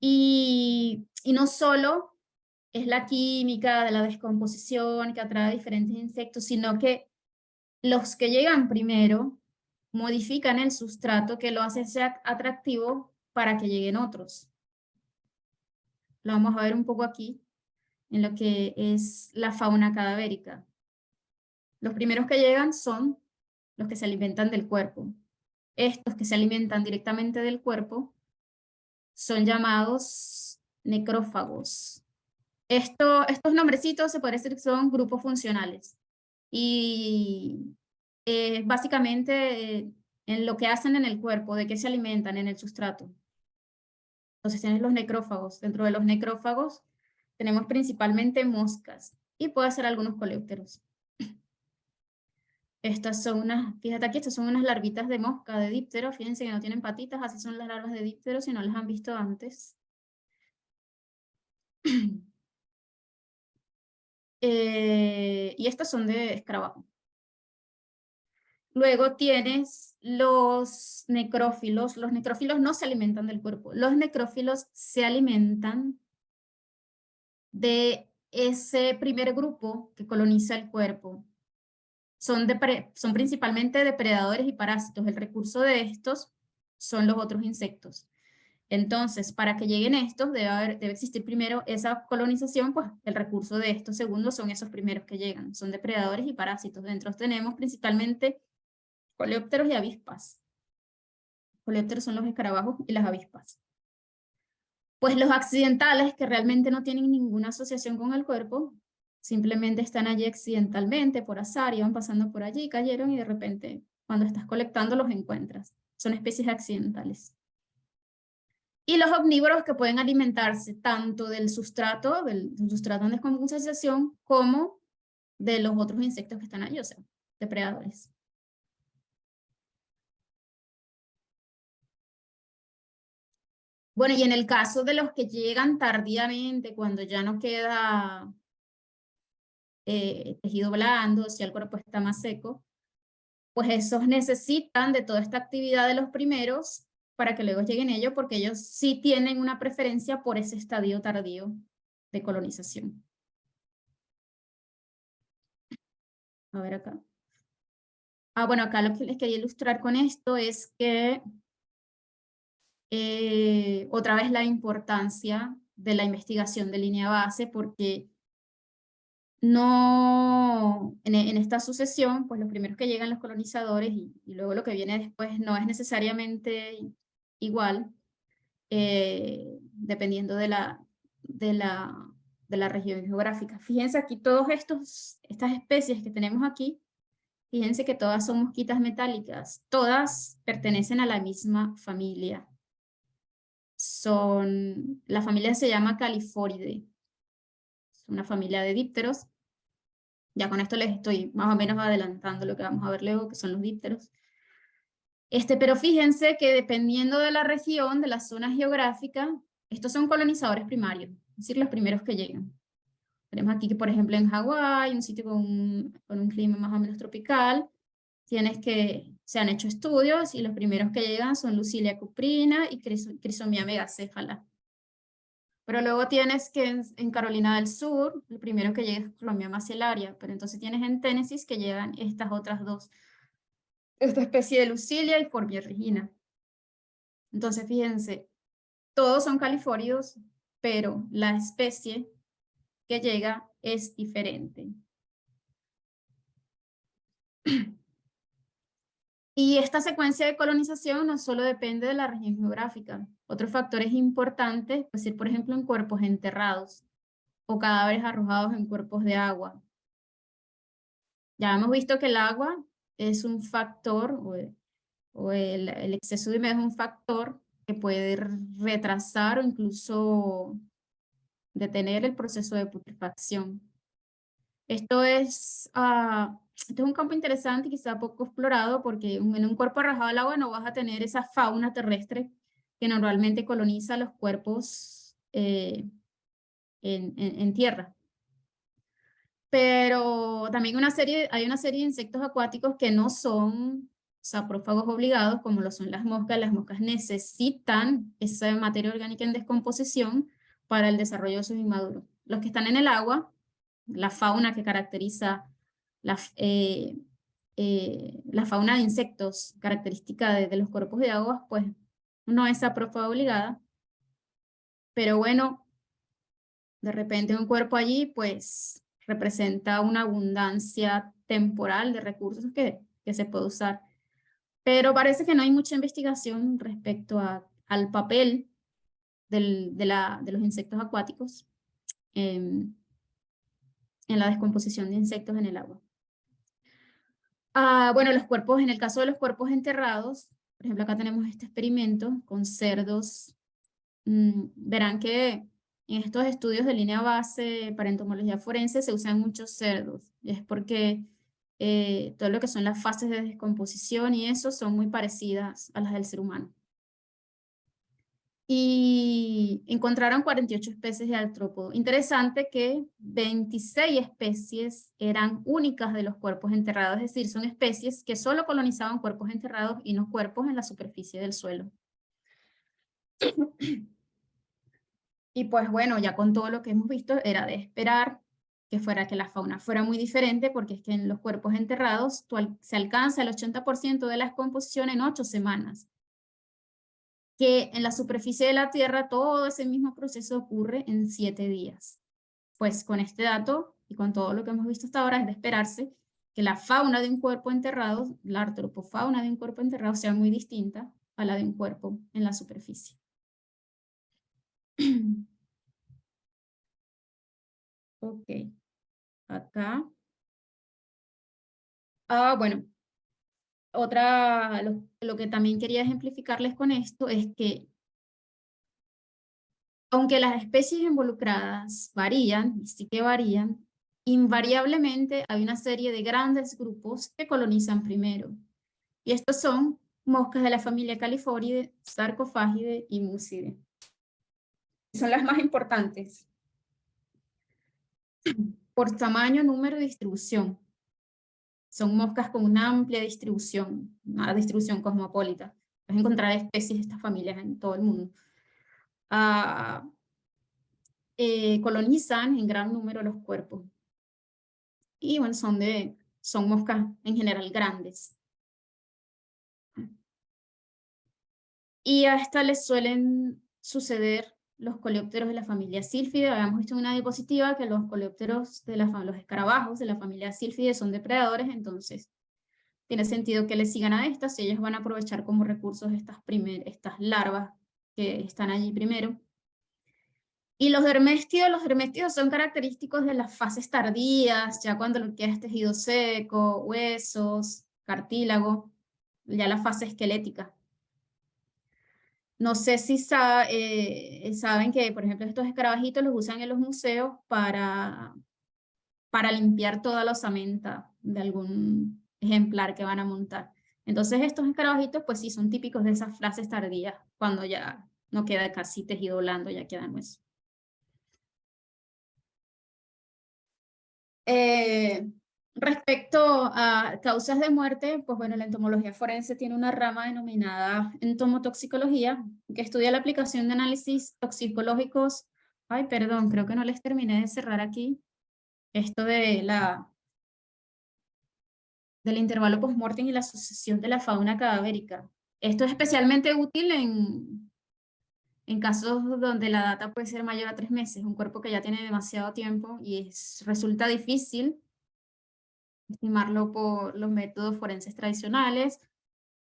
S1: Y no solo es la química de la descomposición que atrae a diferentes insectos, sino que los que llegan primero modifican el sustrato que lo hace ser atractivo para que lleguen otros. Lo vamos a ver un poco aquí en lo que es la fauna cadavérica. Los primeros que llegan son los que se alimentan del cuerpo. Estos que se alimentan directamente del cuerpo son llamados necrófagos. Estos nombrecitos se puede decir que son grupos funcionales. Y básicamente en lo que hacen en el cuerpo, de qué se alimentan en el sustrato. Entonces tienes los necrófagos. Dentro de los necrófagos tenemos principalmente moscas y puede ser algunos coleópteros. Estas son fíjate aquí, estas son unas larvitas de mosca, de díptero. Fíjense que no tienen patitas, así son las larvas de díptero si no las han visto antes. Y estas son de escarabajo. Luego tienes los necrófilos. Los necrófilos no se alimentan del cuerpo. Los necrófilos se alimentan de ese primer grupo que coloniza el cuerpo. Son principalmente depredadores y parásitos. El recurso de estos son los otros insectos. Entonces, para que lleguen estos, debe existir primero esa colonización, pues el recurso de estos segundos son esos primeros que llegan. Son depredadores y parásitos. Dentro tenemos principalmente coleópteros y avispas. Coleópteros son los escarabajos y las avispas. Pues los accidentales, que realmente no tienen ninguna asociación con el cuerpo, simplemente están allí accidentalmente, por azar, iban pasando por allí, cayeron y de repente, cuando estás colectando, los encuentras. Son especies accidentales. Y los omnívoros que pueden alimentarse tanto del sustrato en descomposición, como de los otros insectos que están allí, o sea, depredadores. Bueno, y en el caso de los que llegan tardíamente, cuando ya no queda tejido blando, si el cuerpo está más seco, pues esos necesitan de toda esta actividad de los primeros para que luego lleguen ellos, porque ellos sí tienen una preferencia por ese estadio tardío de colonización. A ver acá. Bueno, acá lo que les quería ilustrar con esto es que otra vez la importancia de la investigación de línea base, porque no, en esta sucesión, pues los primeros que llegan los colonizadores y luego lo que viene después no es necesariamente igual, dependiendo de la región geográfica. Fíjense aquí estas especies que tenemos aquí, fíjense que todas son mosquitas metálicas, todas pertenecen a la misma familia. La familia se llama Califoridae, es una familia de dípteros. Ya con esto les estoy más o menos adelantando lo que vamos a ver luego, que son los dípteros. Pero fíjense que dependiendo de la región, de la zona geográfica, estos son colonizadores primarios, es decir, los primeros que llegan. Tenemos aquí que, por ejemplo, en Hawái, un sitio con un clima más o menos tropical, se han hecho estudios y los primeros que llegan son Lucilia cuprina y Crisomia megacéfala. Pero luego tienes que en Carolina del Sur, el primero que llega es Colombia macellaria, pero entonces tienes en Tennessee que llegan estas otras dos, esta especie de Lucilia y Forbia regina. Entonces fíjense, todos son califóridos, pero la especie que llega es diferente. Y esta secuencia de colonización no solo depende de la región geográfica. Otros factores importantes, pues ir por ejemplo en cuerpos enterrados o cadáveres arrojados en cuerpos de agua. Ya hemos visto que el agua es un factor, o el exceso de humedad es un factor que puede retrasar o incluso detener el proceso de putrefacción. Esto es un campo interesante y quizá poco explorado porque en un cuerpo arrojado al agua no vas a tener esa fauna terrestre que normalmente coloniza los cuerpos en tierra. Pero también hay una serie de insectos acuáticos que no son saprófagos obligados, como lo son las moscas. Las moscas necesitan esa materia orgánica en descomposición para el desarrollo de sus inmaduros. Los que están en el agua, la fauna que caracteriza la fauna de insectos característica de los cuerpos de agua, pues no es saprófaga obligada. Pero bueno, de repente un cuerpo allí, pues representa una abundancia temporal de recursos que se puede usar. Pero parece que no hay mucha investigación respecto al papel de los insectos acuáticos en la descomposición de insectos en el agua. Bueno, en el caso de los cuerpos enterrados, por ejemplo, acá tenemos este experimento con cerdos. Verán que en estos estudios de línea base para entomología forense se usan muchos cerdos. Y es porque todo lo que son las fases de descomposición y eso son muy parecidas a las del ser humano. Y encontraron 48 especies de artrópodo. Interesante que 26 especies eran únicas de los cuerpos enterrados, es decir, son especies que solo colonizaban cuerpos enterrados y no cuerpos en la superficie del suelo. Y pues bueno, ya con todo lo que hemos visto, era de esperar que la fauna fuera muy diferente, porque es que en los cuerpos enterrados se alcanza el 80% de la descomposición en 8 semanas. Que en la superficie de la Tierra todo ese mismo proceso ocurre en 7 días. Pues con este dato y con todo lo que hemos visto hasta ahora es de esperarse que la fauna de un cuerpo enterrado, la artropofauna de un cuerpo enterrado sea muy distinta a la de un cuerpo en la superficie. Ok, acá. Bueno, lo que también quería ejemplificarles con esto es que aunque las especies involucradas varían, y sí que varían, invariablemente hay una serie de grandes grupos que colonizan primero. Y estos son moscas de la familia Califoridae, Sarcophagidae y Musidae. Son las más importantes por tamaño, número y distribución. Son moscas con una amplia distribución, una distribución cosmopolita. Puedes encontrar especies de estas familias en todo el mundo. Colonizan en gran número los cuerpos. Y bueno, son moscas en general grandes. Y a estas les suelen suceder los coleópteros de la familia Sylphidae. Habíamos visto en una diapositiva que los coleópteros los escarabajos de la familia Sylphidae son depredadores, entonces tiene sentido que les sigan a estas y ellos van a aprovechar como recursos estas larvas que están allí primero. Y los derméstidos son característicos de las fases tardías, ya cuando lo que es tejido seco, huesos, cartílago, ya la fase esquelética. No sé si saben que, por ejemplo, estos escarabajitos los usan en los museos para limpiar toda la osamenta de algún ejemplar que van a montar. Entonces estos escarabajitos, pues sí, son típicos de esas fases tardías, cuando ya no queda casi tejido blando, ya queda hueso. Respecto a causas de muerte, pues bueno, la entomología forense tiene una rama denominada entomotoxicología, que estudia la aplicación de análisis toxicológicos Ay, perdón, creo que no les terminé de cerrar aquí esto de del intervalo postmortem y la sucesión de la fauna cadavérica. Esto es especialmente útil en casos donde la data puede ser mayor a 3 meses, un cuerpo que ya tiene demasiado tiempo y resulta difícil estimarlo por los métodos forenses tradicionales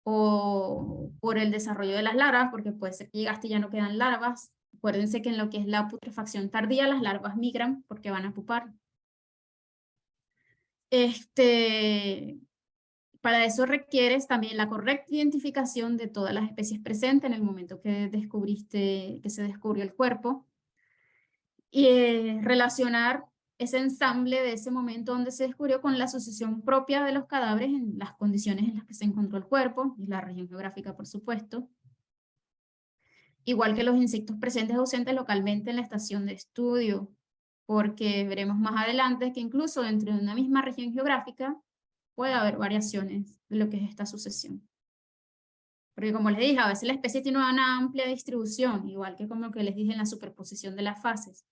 S1: o por el desarrollo de las larvas, porque puede ser que llegaste y ya no quedan larvas. Acuérdense que en lo que es la putrefacción tardía, las larvas migran porque van a pupar. Para eso requieres también la correcta identificación de todas las especies presentes en el momento que se descubrió el cuerpo, y relacionar ese ensamble de ese momento donde se descubrió con la sucesión propia de los cadáveres en las condiciones en las que se encontró el cuerpo y la región geográfica, por supuesto. Igual que los insectos presentes o ausentes localmente en la estación de estudio, porque veremos más adelante que incluso dentro de una misma región geográfica puede haber variaciones de lo que es esta sucesión. Porque como les dije, a veces la especie tiene una amplia distribución, igual que como que les dije en la superposición de las fases.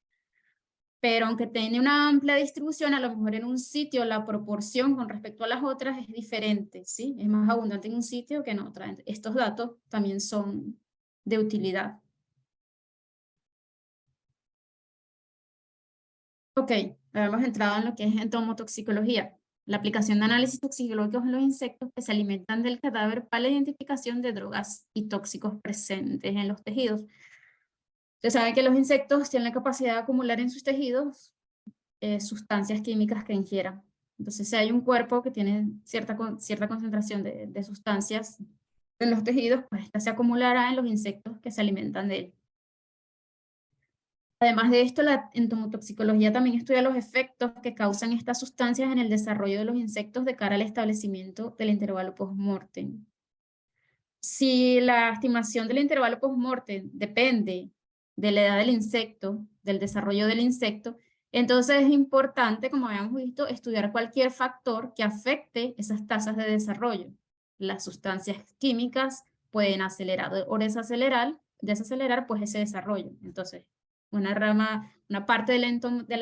S1: Pero aunque tiene una amplia distribución, a lo mejor en un sitio la proporción con respecto a las otras es diferente, ¿sí? Es más abundante en un sitio que en otra. Estos datos también son de utilidad. Ok, habíamos entrado en lo que es entomotoxicología, la aplicación de análisis toxicológicos en los insectos que se alimentan del cadáver para la identificación de drogas y tóxicos presentes en los tejidos. Ustedes saben que los insectos tienen la capacidad de acumular en sus tejidos sustancias químicas que ingieran. Entonces, si hay un cuerpo que tiene cierta concentración de sustancias en los tejidos, pues esta se acumulará en los insectos que se alimentan de él. Además de esto, la entomotoxicología también estudia los efectos que causan estas sustancias en el desarrollo de los insectos de cara al establecimiento del intervalo post-mortem. Si la estimación del intervalo post-mortem depende de la edad del insecto, del desarrollo del insecto, entonces es importante, como habíamos visto, estudiar cualquier factor que afecte esas tasas de desarrollo. Las sustancias químicas pueden acelerar o desacelerar pues ese desarrollo. Entonces, una parte de la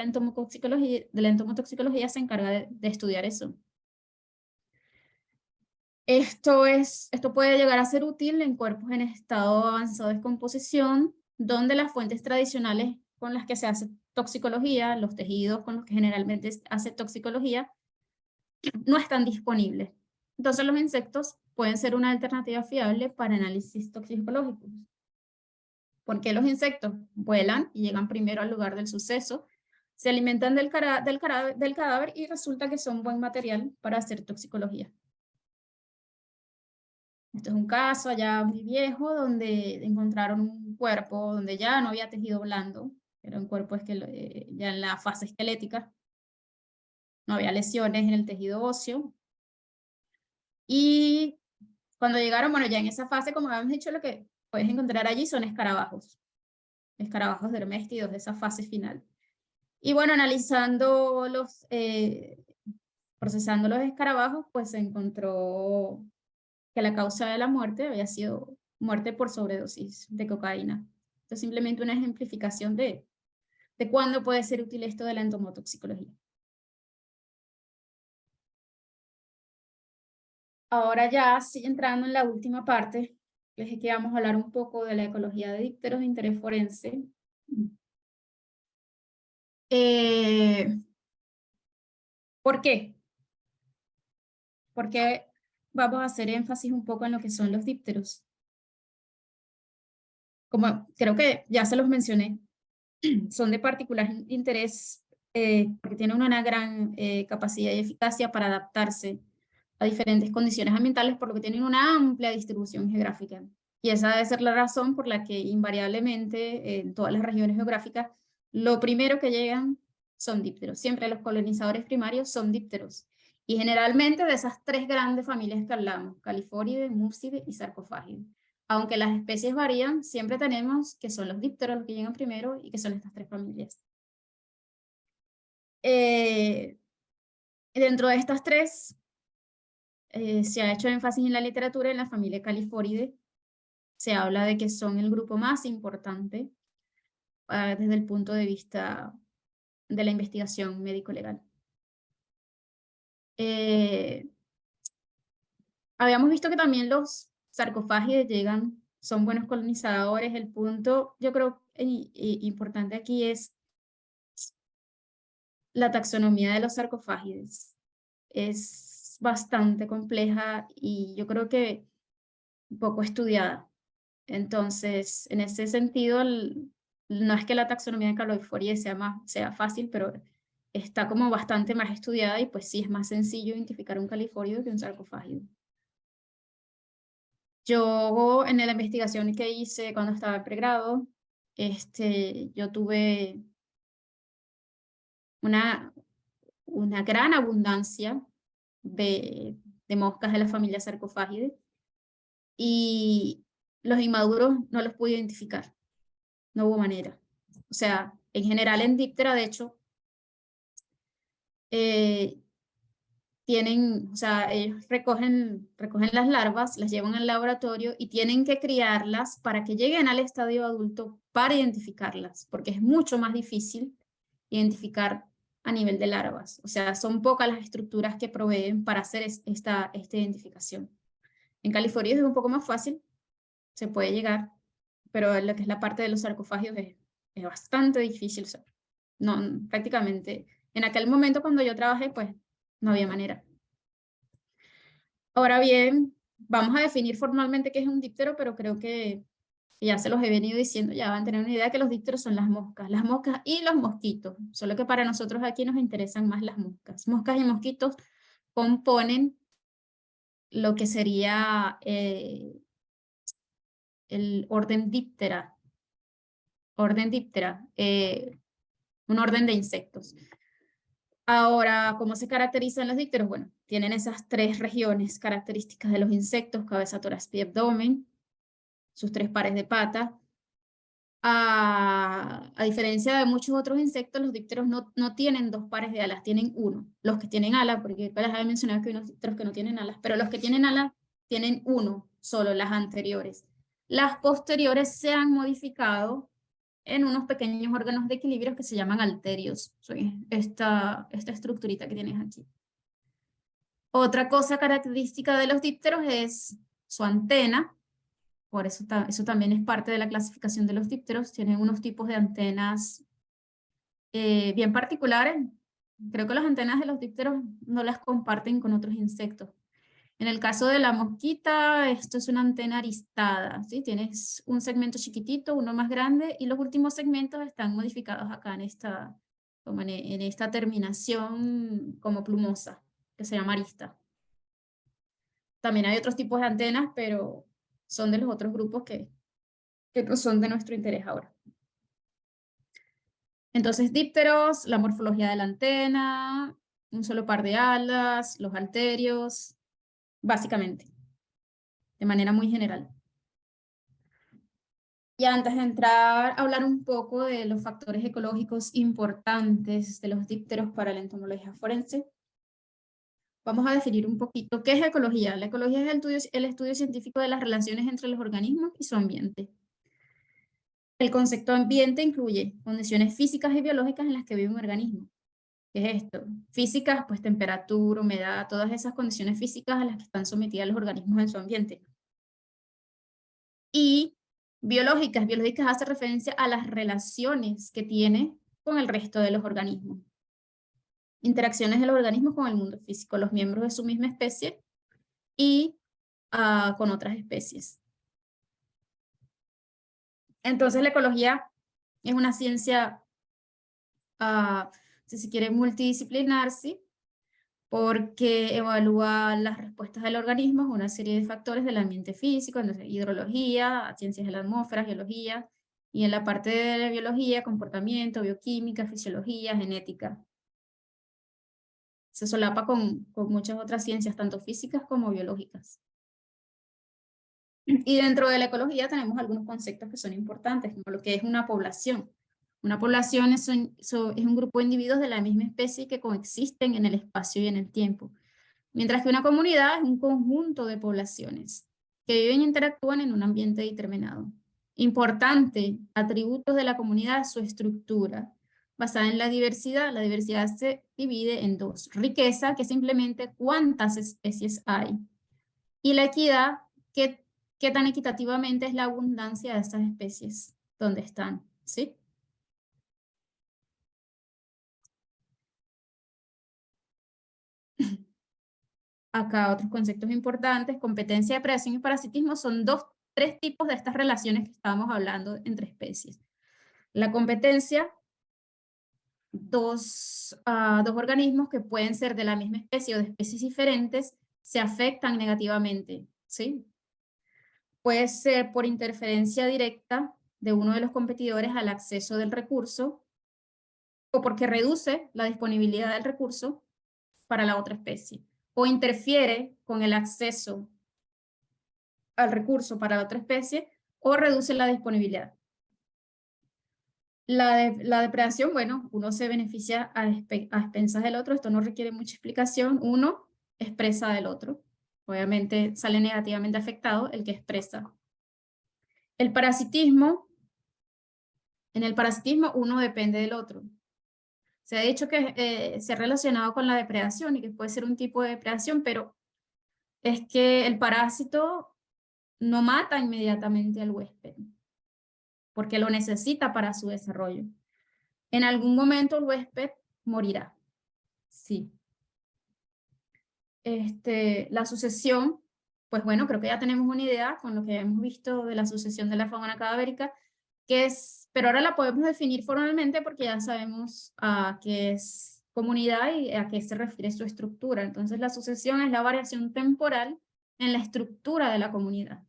S1: entomotoxicología se encarga de estudiar eso. Esto puede llegar a ser útil en cuerpos en estado avanzado de descomposición, donde las fuentes tradicionales con las que se hace toxicología, los tejidos con los que generalmente se hace toxicología, no están disponibles. Entonces los insectos pueden ser una alternativa fiable para análisis toxicológicos. ¿Por qué los insectos vuelan y llegan primero al lugar del suceso? Se alimentan del cadáver y resulta que son buen material para hacer toxicología. Esto es un caso allá muy viejo donde encontraron un cuerpo donde ya no había tejido blando, era un cuerpo ya en la fase esquelética, no había lesiones en el tejido óseo. Y cuando llegaron, bueno, ya en esa fase, como habíamos dicho, lo que puedes encontrar allí son escarabajos derméstidos de esa fase final. Y bueno, procesando los escarabajos, pues se encontró que la causa de la muerte había sido muerte por sobredosis de cocaína. Esto es simplemente una ejemplificación de cuándo puede ser útil esto de la entomotoxicología. Ahora ya, sí, entrando en la última parte, les dije que vamos a hablar un poco de la ecología de dípteros de interés forense. ¿Por qué? Porque vamos a hacer énfasis un poco en lo que son los dípteros. Como creo que ya se los mencioné, son de particular interés porque tienen una gran capacidad y eficacia para adaptarse a diferentes condiciones ambientales, por lo que tienen una amplia distribución geográfica. Y esa debe ser la razón por la que invariablemente en todas las regiones geográficas, lo primero que llegan son dípteros. Siempre los colonizadores primarios son dípteros. Y generalmente de esas 3 grandes familias que hablamos, Califóride, Múpside y Sarcófagide. Aunque las especies varían, siempre tenemos que son los dípteros los que llegan primero y que son estas 3 familias. Dentro de estas 3, se ha hecho énfasis en la literatura en la familia Califóride. Se habla de que son el grupo más importante desde el punto de vista de la investigación médico-legal. Habíamos visto que también los sarcofágidos son buenos colonizadores. El punto, yo creo, importante aquí es la taxonomía de los sarcofágidos. Es bastante compleja y yo creo que poco estudiada. Entonces, en ese sentido, no es que la taxonomía de Caulifloria sea fácil, pero está como bastante más estudiada y pues sí es más sencillo identificar un califorio que un sarcofágido. Yo en la investigación que hice cuando estaba en pregrado, yo tuve una gran abundancia de moscas de la familia Sarcophagidae y los inmaduros no los pude identificar, no hubo manera. O sea, en general en Diptera, de hecho, o sea, ellos recogen las larvas, las llevan al laboratorio y tienen que criarlas para que lleguen al estadio adulto para identificarlas, porque es mucho más difícil identificar a nivel de larvas. O sea, son pocas las estructuras que proveen para hacer esta identificación. En California es un poco más fácil, se puede llegar, pero lo que es la parte de los sarcofagios es bastante difícil. O sea, no, prácticamente, en aquel momento cuando yo trabajé, pues no había manera. Ahora bien, vamos a definir formalmente qué es un díptero, pero creo que ya se los he venido diciendo, ya van a tener una idea que los dípteros son las moscas y los mosquitos, solo que para nosotros aquí nos interesan más las moscas. Moscas y mosquitos componen lo que sería el orden Diptera, un orden de insectos. Ahora, ¿cómo se caracterizan los dípteros? Bueno, tienen esas 3 regiones características de los insectos: cabeza, tórax y abdomen, sus 3 pares de patas. A diferencia de muchos otros insectos, los dípteros no tienen 2 pares de alas, tienen 1. Los que tienen alas, porque les había mencionado que hay unos dípteros que no tienen alas, pero los que tienen alas tienen 1 solo, las anteriores. Las posteriores se han modificado en unos pequeños órganos de equilibrio que se llaman halterios. Esta estructurita que tienes aquí. Otra cosa característica de los dípteros es su antena. Por eso también es parte de la clasificación de los dípteros. Tienen unos tipos de antenas bien particulares. Creo que las antenas de los dípteros no las comparten con otros insectos. En el caso de la mosquita, esto es una antena aristada, ¿sí? Tienes un segmento chiquitito, uno más grande, y los últimos segmentos están modificados acá en esta terminación como plumosa, que se llama arista. También hay otros tipos de antenas, pero son de los otros grupos que no son de nuestro interés ahora. Entonces, dípteros, la morfología de la antena, un solo par de alas, los halterios, básicamente, de manera muy general. Y antes de entrar a hablar un poco de los factores ecológicos importantes de los dípteros para la entomología forense, vamos a definir un poquito qué es ecología. La ecología es el estudio científico de las relaciones entre los organismos y su ambiente. El concepto ambiente incluye condiciones físicas y biológicas en las que vive un organismo. ¿Qué es esto? Físicas, pues temperatura, humedad, todas esas condiciones físicas a las que están sometidas los organismos en su ambiente. Y biológicas hace referencia a las relaciones que tiene con el resto de los organismos. Interacciones de los organismos con el mundo físico, los miembros de su misma especie y con otras especies. Entonces la ecología es una ciencia, si se quiere, multidisciplinar, ¿sí? Porque evalúa las respuestas del organismo a una serie de factores del ambiente físico, entonces hidrología, ciencias de la atmósfera, geología, y en la parte de la biología, comportamiento, bioquímica, fisiología, genética. Se solapa con muchas otras ciencias, tanto físicas como biológicas. Y dentro de la ecología tenemos algunos conceptos que son importantes, como lo que es una población. Una población es un grupo de individuos de la misma especie que coexisten en el espacio y en el tiempo. Mientras que una comunidad es un conjunto de poblaciones que viven e interactúan en un ambiente determinado. Importante, atributos de la comunidad, su estructura. Basada en la diversidad se divide en dos. Riqueza, que es simplemente cuántas especies hay. Y la equidad, qué tan equitativamente es la abundancia de estas especies, donde están, ¿sí? Acá otros conceptos importantes, competencia, depredación y parasitismo son tres tipos de estas relaciones que estábamos hablando entre especies. La competencia, dos organismos que pueden ser de la misma especie o de especies diferentes se afectan negativamente, ¿sí? Puede ser por interferencia directa de uno de los competidores al acceso del recurso o porque reduce la disponibilidad del recurso para la otra especie o interfiere con el acceso al recurso para la otra especie o reduce la disponibilidad. La depredación, bueno, uno se beneficia a expensas del otro, esto no requiere mucha explicación, uno expresa del otro, obviamente sale negativamente afectado el que expresa. El parasitismo, en el parasitismo uno depende del otro. Se ha dicho que se ha relacionado con la depredación y que puede ser un tipo de depredación, pero es que el parásito no mata inmediatamente al huésped, porque lo necesita para su desarrollo. En algún momento el huésped morirá. Sí. La sucesión, pues bueno, creo que ya tenemos una idea con lo que hemos visto de la sucesión de la fauna cadavérica, que es, pero ahora la podemos definir formalmente porque ya sabemos qué es comunidad y a qué se refiere su estructura. Entonces la sucesión es la variación temporal en la estructura de la comunidad.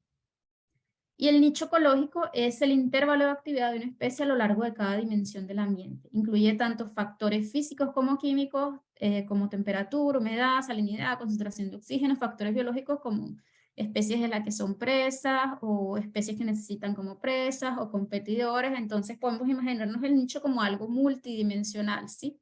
S1: Y el nicho ecológico es el intervalo de actividad de una especie a lo largo de cada dimensión del ambiente. Incluye tanto factores físicos como químicos, como temperatura, humedad, salinidad, concentración de oxígeno, factores biológicos como especies de las que son presas o especies que necesitan como presas o competidores. Entonces podemos imaginarnos el nicho como algo multidimensional, ¿sí?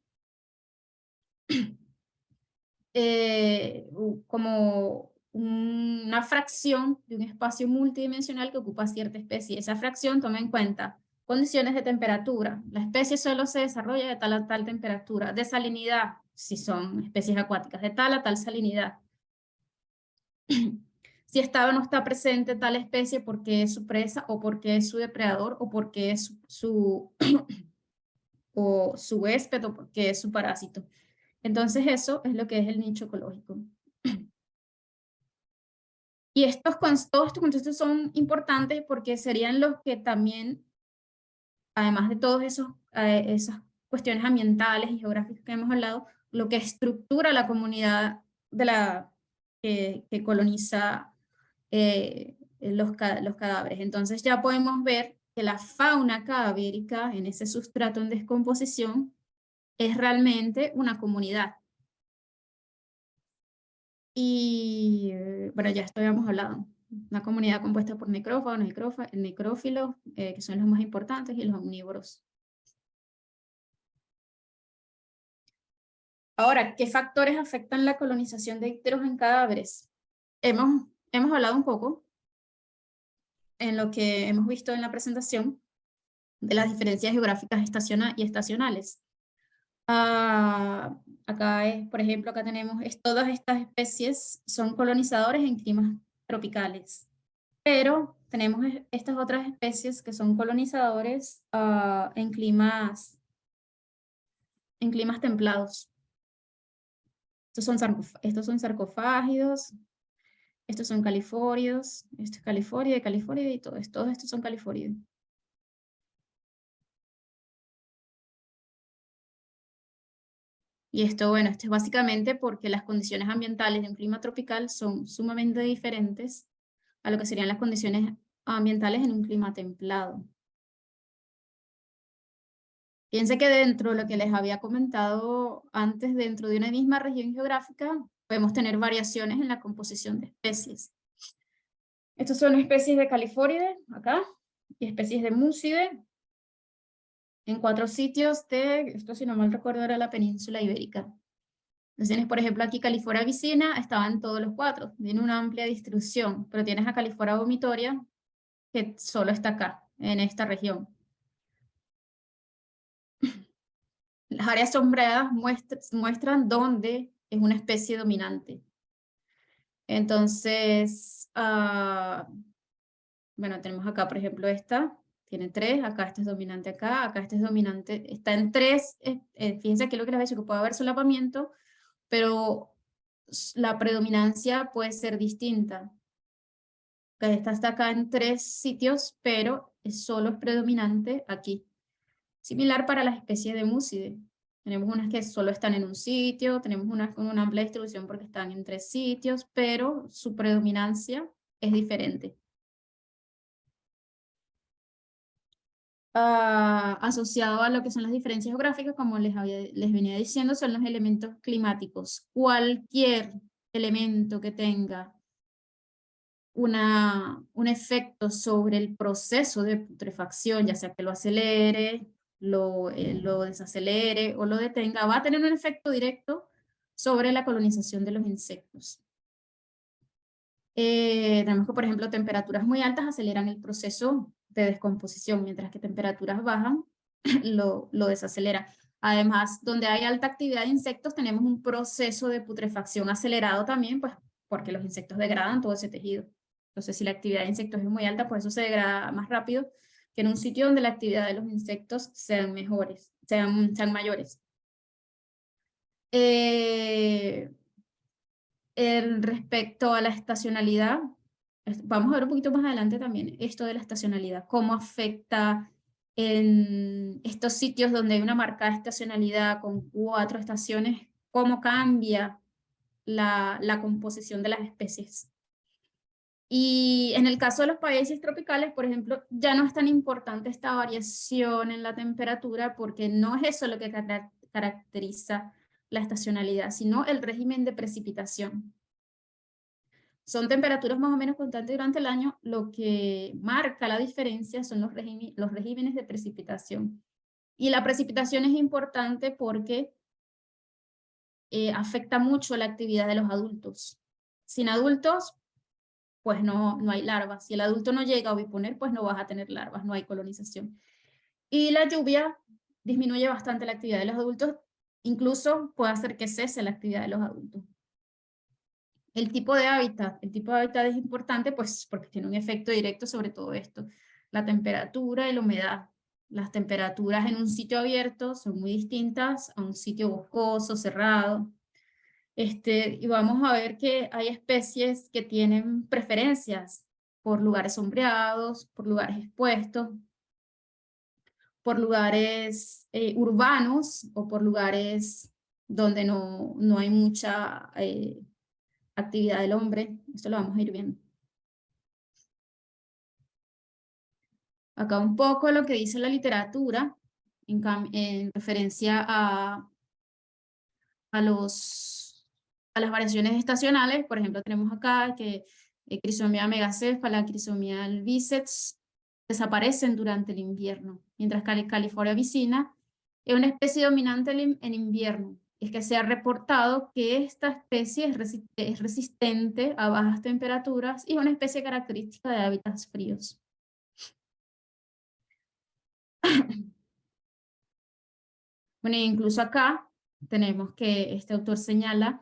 S1: Como una fracción de un espacio multidimensional que ocupa cierta especie. Esa fracción toma en cuenta condiciones de temperatura. La especie solo se desarrolla de tal a tal temperatura. De salinidad, si son especies acuáticas, de tal a tal salinidad. Si está o no está presente tal especie porque es su presa o porque es su depredador o porque es o su huésped o porque es su parásito. Entonces eso es lo que es el nicho ecológico. Y todos estos conceptos son importantes porque serían los que también, además de todas esas cuestiones ambientales y geográficas que hemos hablado, lo que estructura la comunidad que coloniza los cadáveres. Entonces ya podemos ver que la fauna cadavérica en ese sustrato en descomposición es realmente una comunidad. Y bueno, ya esto habíamos hablado. Una comunidad compuesta por necrófagos, necrófilos, que son los más importantes, y los omnívoros. Ahora, ¿qué factores afectan la colonización de ícteros en cadáveres? Hemos hablado un poco en lo que hemos visto en la presentación de las diferencias geográficas y estacionales. Acá por ejemplo, acá tenemos, todas estas especies son colonizadores en climas tropicales, pero tenemos estas otras especies que son colonizadores en climas templados. Estos son sarcofágidos, estos son califóridos, esto es califóride y todos estos son califóridos. Y esto, bueno, esto es básicamente porque las condiciones ambientales de un clima tropical son sumamente diferentes a lo que serían las condiciones ambientales en un clima templado. Piense que dentro de lo que les había comentado antes, dentro de una misma región geográfica, podemos tener variaciones en la composición de especies. Estos son especies de califóride, acá, y especies de múcide, en 4 sitios esto si no mal recuerdo era la península ibérica. Entonces tienes, por ejemplo, aquí Califora vicina, estaban todos los 4, tiene una amplia distribución, pero tienes a Califora vomitoria, que solo está acá. en esta región. Las áreas sombreadas muestran dónde es una especie dominante. Entonces, bueno, tenemos acá, por ejemplo, esta, tiene 3, acá este es dominante acá este es dominante, está en 3, fíjense aquí lo que les he dicho, que puede haber solapamiento, pero la predominancia puede ser distinta. Esta está acá en 3 sitios, pero solo es predominante aquí. Similar para las especies de Muside. Tenemos unas que solo están en un sitio, tenemos unas con una amplia distribución porque están en 3 sitios, pero su predominancia es diferente. Asociado a lo que son las diferencias geográficas, como les venía diciendo, son los elementos climáticos. Cualquier elemento que tenga un efecto sobre el proceso de putrefacción, ya sea que lo acelere, lo desacelere o lo detenga, va a tener un efecto directo sobre la colonización de los insectos. Tenemos que, por ejemplo, temperaturas muy altas aceleran el proceso de descomposición, mientras que temperaturas bajas lo desacelera. Además, donde hay alta actividad de insectos, tenemos un proceso de putrefacción acelerado también, pues porque los insectos degradan todo ese tejido. Entonces, si la actividad de insectos es muy alta, pues eso se degrada más rápido que en un sitio donde la actividad de los insectos sean mayores. Respecto a la estacionalidad, vamos a ver un poquito más adelante también esto de la estacionalidad, cómo afecta en estos sitios donde hay una marcada estacionalidad con 4 estaciones, cómo cambia la composición de las especies. Y en el caso de los países tropicales, por ejemplo, ya no es tan importante esta variación en la temperatura porque no es eso lo que caracteriza la estacionalidad, sino el régimen de precipitación. Son temperaturas más o menos constantes durante el año, lo que marca la diferencia son los regímenes de precipitación. Y la precipitación es importante porque afecta mucho la actividad de los adultos. Sin adultos, pues no hay larvas. Si el adulto no llega a oviponer, pues no vas a tener larvas, no hay colonización. Y la lluvia disminuye bastante la actividad de los adultos, incluso puede hacer que cese la actividad de los adultos. El tipo de hábitat es importante pues porque tiene un efecto directo sobre todo esto. La temperatura y la humedad. Las temperaturas en un sitio abierto son muy distintas a un sitio boscoso, cerrado. Y vamos a ver que hay especies que tienen preferencias por lugares sombreados, por lugares expuestos, por lugares urbanos o por lugares donde no hay mucha actividad del hombre. Esto lo vamos a ir viendo. Acá un poco lo que dice la literatura en referencia a las variaciones estacionales. Por ejemplo, tenemos acá que Crisomia megacéfala, Crisomia albicets desaparecen durante el invierno, mientras que Califolia vicina es una especie dominante en invierno. Es que se ha reportado que esta especie es resistente a bajas temperaturas y es una especie característica de hábitats fríos. Bueno, incluso acá tenemos que este autor señala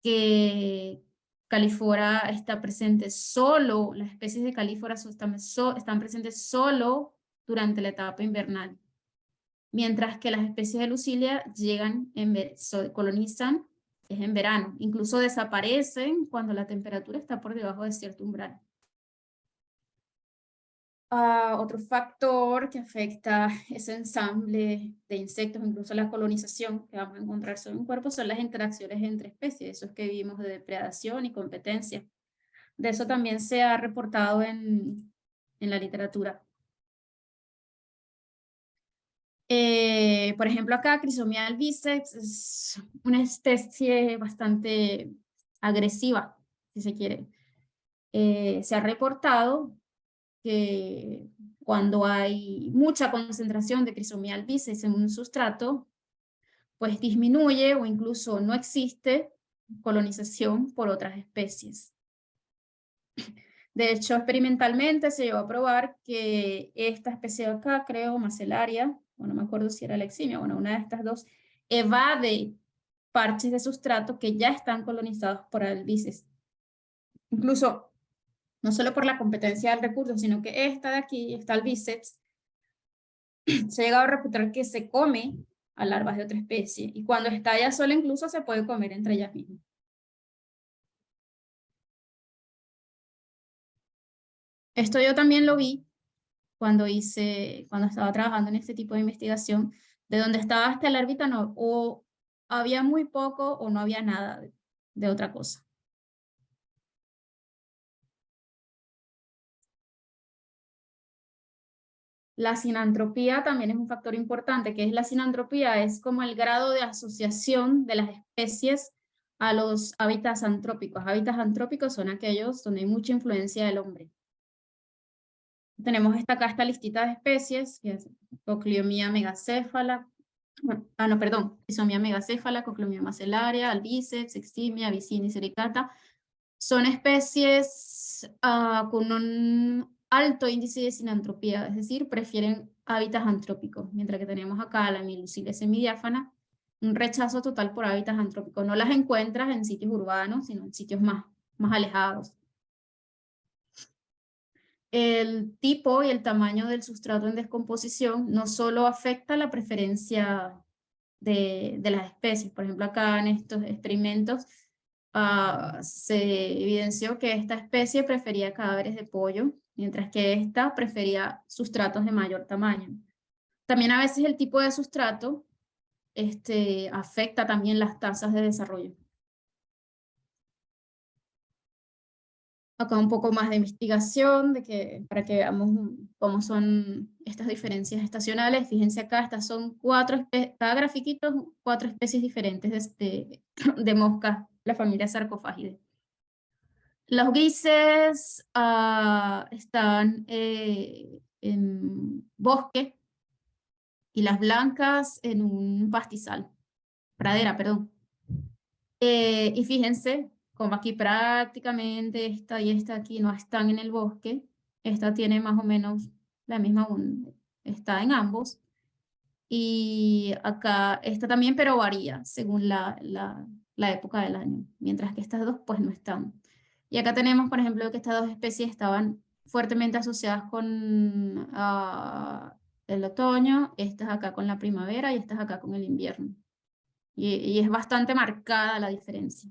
S1: que Califora está presente solo, las especies de Califora están presentes solo durante la etapa invernal, mientras que las especies de Lucilia colonizan es en verano, incluso desaparecen cuando la temperatura está por debajo de cierto umbral. Otro factor que afecta ese ensamble de insectos, incluso la colonización que vamos a encontrar sobre un cuerpo, son las interacciones entre especies, esos que vimos de depredación y competencia. De eso también se ha reportado en la literatura. Por ejemplo, acá Crisomia albicets es una especie bastante agresiva, si se quiere. Se ha reportado que cuando hay mucha concentración de Crisomia albicets en un sustrato, pues disminuye o incluso no existe colonización por otras especies. De hecho, experimentalmente se llegó a probar que esta especie de acá, creo, Macelaria, o no me acuerdo si era Leximia, bueno, una de estas dos, evade parches de sustrato que ya están colonizados por albices. Incluso, no solo por la competencia del recurso, sino que esta de aquí, esta albiceps, se ha llegado a reputar que se come a larvas de otra especie, y cuando está ella sola incluso se puede comer entre ellas mismas. Esto yo también lo vi cuando estaba trabajando en este tipo de investigación, de donde estaba hasta el larvita, no, o había muy poco o no había nada de otra cosa. La sinantropía también es un factor importante. ¿Qué es la sinantropía? Es como el grado de asociación de las especies a los hábitats antrópicos. Hábitats antrópicos son aquellos donde hay mucha influencia del hombre. Tenemos esta listita de especies, que es Cocleomia megacéfala, Trisomia megacéfala, Cocleomia macelaria, Albiceps, Eximia, Vicina y Sericata. Son especies con un alto índice de sinantropía, es decir, prefieren hábitats antrópicos, mientras que tenemos acá la Milucilia semidiáfana, un rechazo total por hábitats antrópicos. No las encuentras en sitios urbanos, sino en sitios más alejados. El tipo y el tamaño del sustrato en descomposición no solo afecta la preferencia de las especies. Por ejemplo, acá en estos experimentos se evidenció que esta especie prefería cadáveres de pollo, mientras que esta prefería sustratos de mayor tamaño. También a veces el tipo de sustrato afecta también las tasas de desarrollo. Acá un poco más de investigación para que veamos cómo son estas diferencias estacionales. Fíjense acá, estas son cada grafiquito, 4 especies diferentes de moscas, la familia Sarcophagidae. Los grises están en bosque y las blancas en un pastizal, pradera, perdón. Y fíjense, como aquí prácticamente esta y esta aquí no están en el bosque, esta tiene más o menos la misma, está en ambos. Y acá esta también, pero varía según la época del año, mientras que estas dos pues no están. Y acá tenemos, por ejemplo, que estas dos especies estaban fuertemente asociadas con el otoño, estas acá con la primavera y estas acá con el invierno. Y es bastante marcada la diferencia.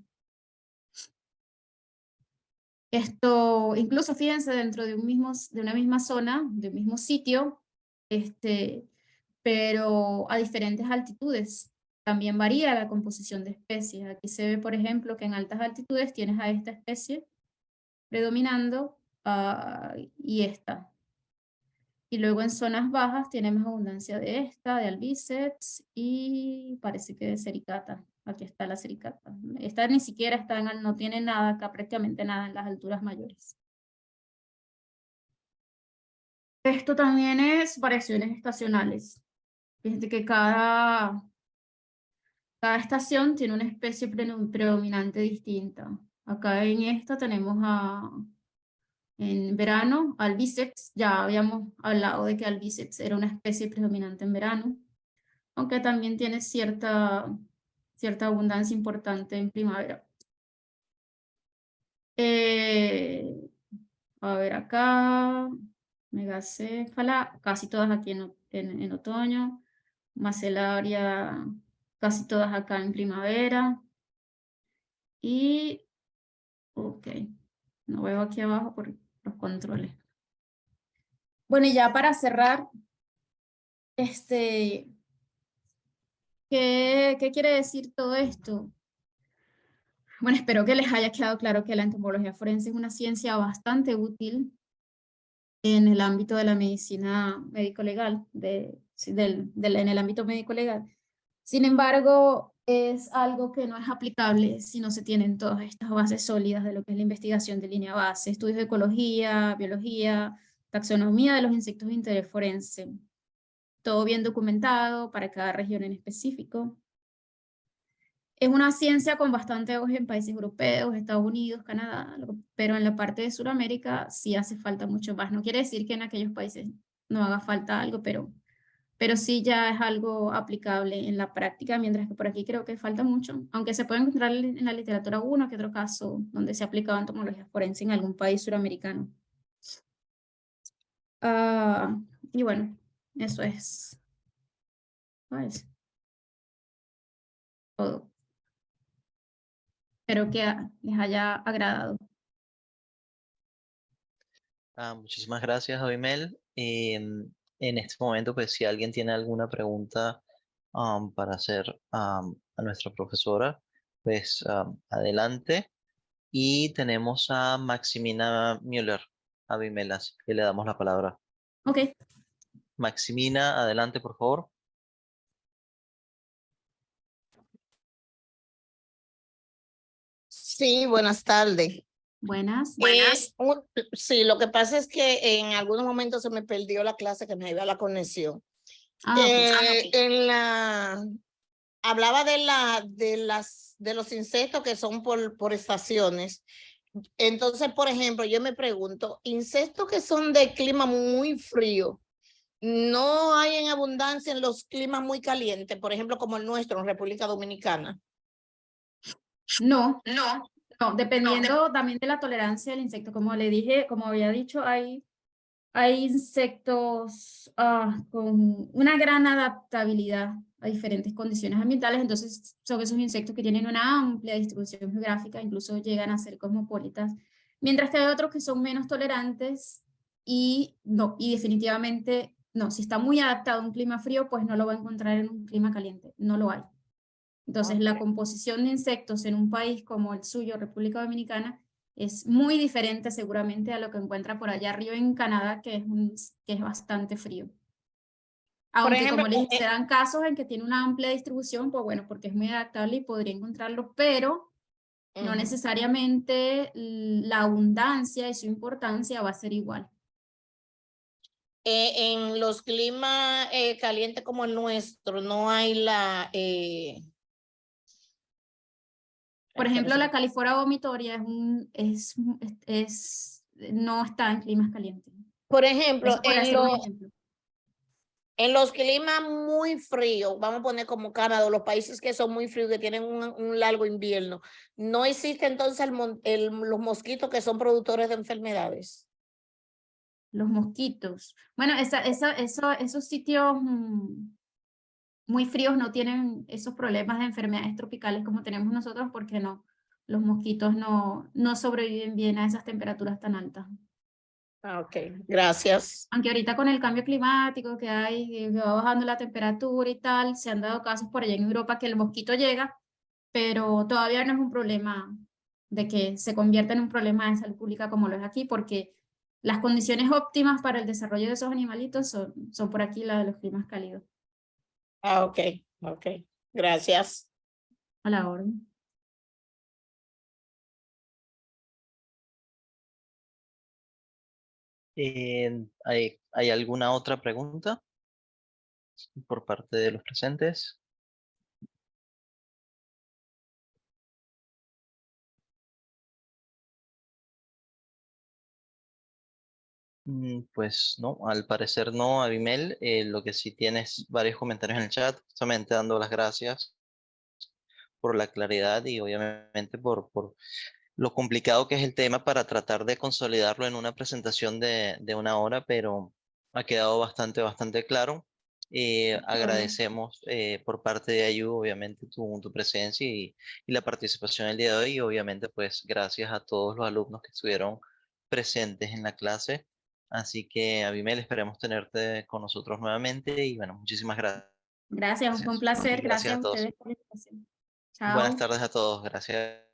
S1: Esto, incluso fíjense, dentro de una misma zona, de un mismo sitio, pero a diferentes altitudes. También varía la composición de especies. Aquí se ve, por ejemplo, que en altas altitudes tienes a esta especie predominando y esta. Y luego en zonas bajas tenemos abundancia de esta, de Albiceps y parece que de Sericata. Aquí está la Sericata. Esta ni siquiera está no tiene nada acá, prácticamente nada en las alturas mayores. Esto también es variaciones estacionales. Fíjate que cada estación tiene una especie predominante distinta. Acá en esta tenemos en verano Albiceps. Ya habíamos hablado de que Albiceps era una especie predominante en verano, aunque también tiene cierta abundancia importante en primavera. A ver acá, megacéfala, casi todas aquí en otoño, macelaria, casi todas acá en primavera. Y, ok, no veo aquí abajo por los controles. Bueno, y ya para cerrar, ¿qué quiere decir todo esto? Bueno, espero que les haya quedado claro que la entomología forense es una ciencia bastante útil en el ámbito de la medicina médico-legal, en el ámbito médico-legal. Sin embargo, es algo que no es aplicable si no se tienen todas estas bases sólidas de lo que es la investigación de línea base, estudios de ecología, biología, taxonomía de los insectos de interés forense. Todo bien documentado para cada región en específico. Es una ciencia con bastante auge en países europeos, Estados Unidos, Canadá, pero en la parte de Sudamérica sí hace falta mucho más. No quiere decir que en aquellos países no haga falta algo, pero sí ya es algo aplicable en la práctica, mientras que por aquí creo que falta mucho, aunque se puede encontrar en la literatura uno que otro caso donde se ha aplicado entomología forense en algún país suramericano. Y bueno, eso es pues, todo. Espero que les haya agradado.
S2: Muchísimas gracias, Abimel. En este momento, pues si alguien tiene alguna pregunta para hacer a nuestra profesora, pues adelante. Y tenemos a Maximina Müller, Abimel, así que le damos la palabra.
S1: Ok,
S2: Maximina, adelante, por favor.
S4: Sí, buenas tardes.
S1: buenas.
S4: Sí, lo que pasa es que en algunos momentos se me perdió la clase que me iba la conexión.
S1: Ok.
S4: Hablaba de los insectos que son por estaciones. Entonces, por ejemplo, yo me pregunto, insectos que son de clima muy frío, ¿no hay en abundancia en los climas muy calientes, por ejemplo, como el nuestro en República Dominicana?
S1: No,
S4: No.
S1: no, dependiendo también de la tolerancia del insecto. Como le dije, como había dicho, hay insectos con una gran adaptabilidad a diferentes condiciones ambientales, entonces son esos insectos que tienen una amplia distribución geográfica, incluso llegan a ser cosmopolitas, mientras que hay otros que son menos tolerantes y definitivamente no, si está muy adaptado a un clima frío, pues no lo va a encontrar en un clima caliente, no lo hay. Entonces, la composición de insectos en un país como el suyo, República Dominicana, es muy diferente seguramente a lo que encuentra por allá arriba en Canadá, que es bastante frío.
S4: Por
S1: Aunque,
S4: ejemplo,
S1: como les dije, se dan casos en que tiene una amplia distribución, pues bueno, porque es muy adaptable y podría encontrarlo, pero no necesariamente la abundancia y su importancia va a ser igual.
S4: En los climas calientes como el nuestro, no hay
S1: Por ejemplo, la Califora vomitoria no está en climas calientes.
S4: Por ejemplo,
S1: Eso podría ser un ejemplo.
S4: en los climas muy fríos, vamos a poner como Canadá, los países que son muy fríos, que tienen un largo invierno, ¿no existe entonces los mosquitos que son productores de enfermedades?
S1: Los mosquitos. Bueno, esos sitios muy fríos no tienen esos problemas de enfermedades tropicales como tenemos nosotros porque no, los mosquitos no sobreviven bien a esas temperaturas tan altas.
S4: Ok, gracias.
S1: Aunque ahorita con el cambio climático que hay, que va bajando la temperatura y tal, se han dado casos por allá en Europa que el mosquito llega, pero todavía no es un problema de que se convierta en un problema de salud pública como lo es aquí, porque las condiciones óptimas para el desarrollo de esos animalitos son por aquí las de los climas cálidos.
S4: Ok, gracias.
S1: A la orden.
S2: ¿Hay alguna otra pregunta por parte de los presentes? Pues no, al parecer no, Abimel. Lo que sí tienes varios comentarios en el chat, justamente dando las gracias por la claridad y obviamente por lo complicado que es el tema para tratar de consolidarlo en una presentación de una hora, pero ha quedado bastante claro. Agradecemos por parte de Ayu, obviamente, tu presencia y la participación el día de hoy. Y obviamente, pues gracias a todos los alumnos que estuvieron presentes en la clase. Así que, Abimel, esperemos tenerte con nosotros nuevamente. Y bueno, muchísimas gracias.
S1: Gracias, fue un
S2: Y
S1: placer.
S2: gracias
S1: Gracias
S2: a
S1: a
S2: todos.
S1: ustedes por la invitación.
S2: Buenas
S1: Chao.
S2: tardes a todos. Gracias.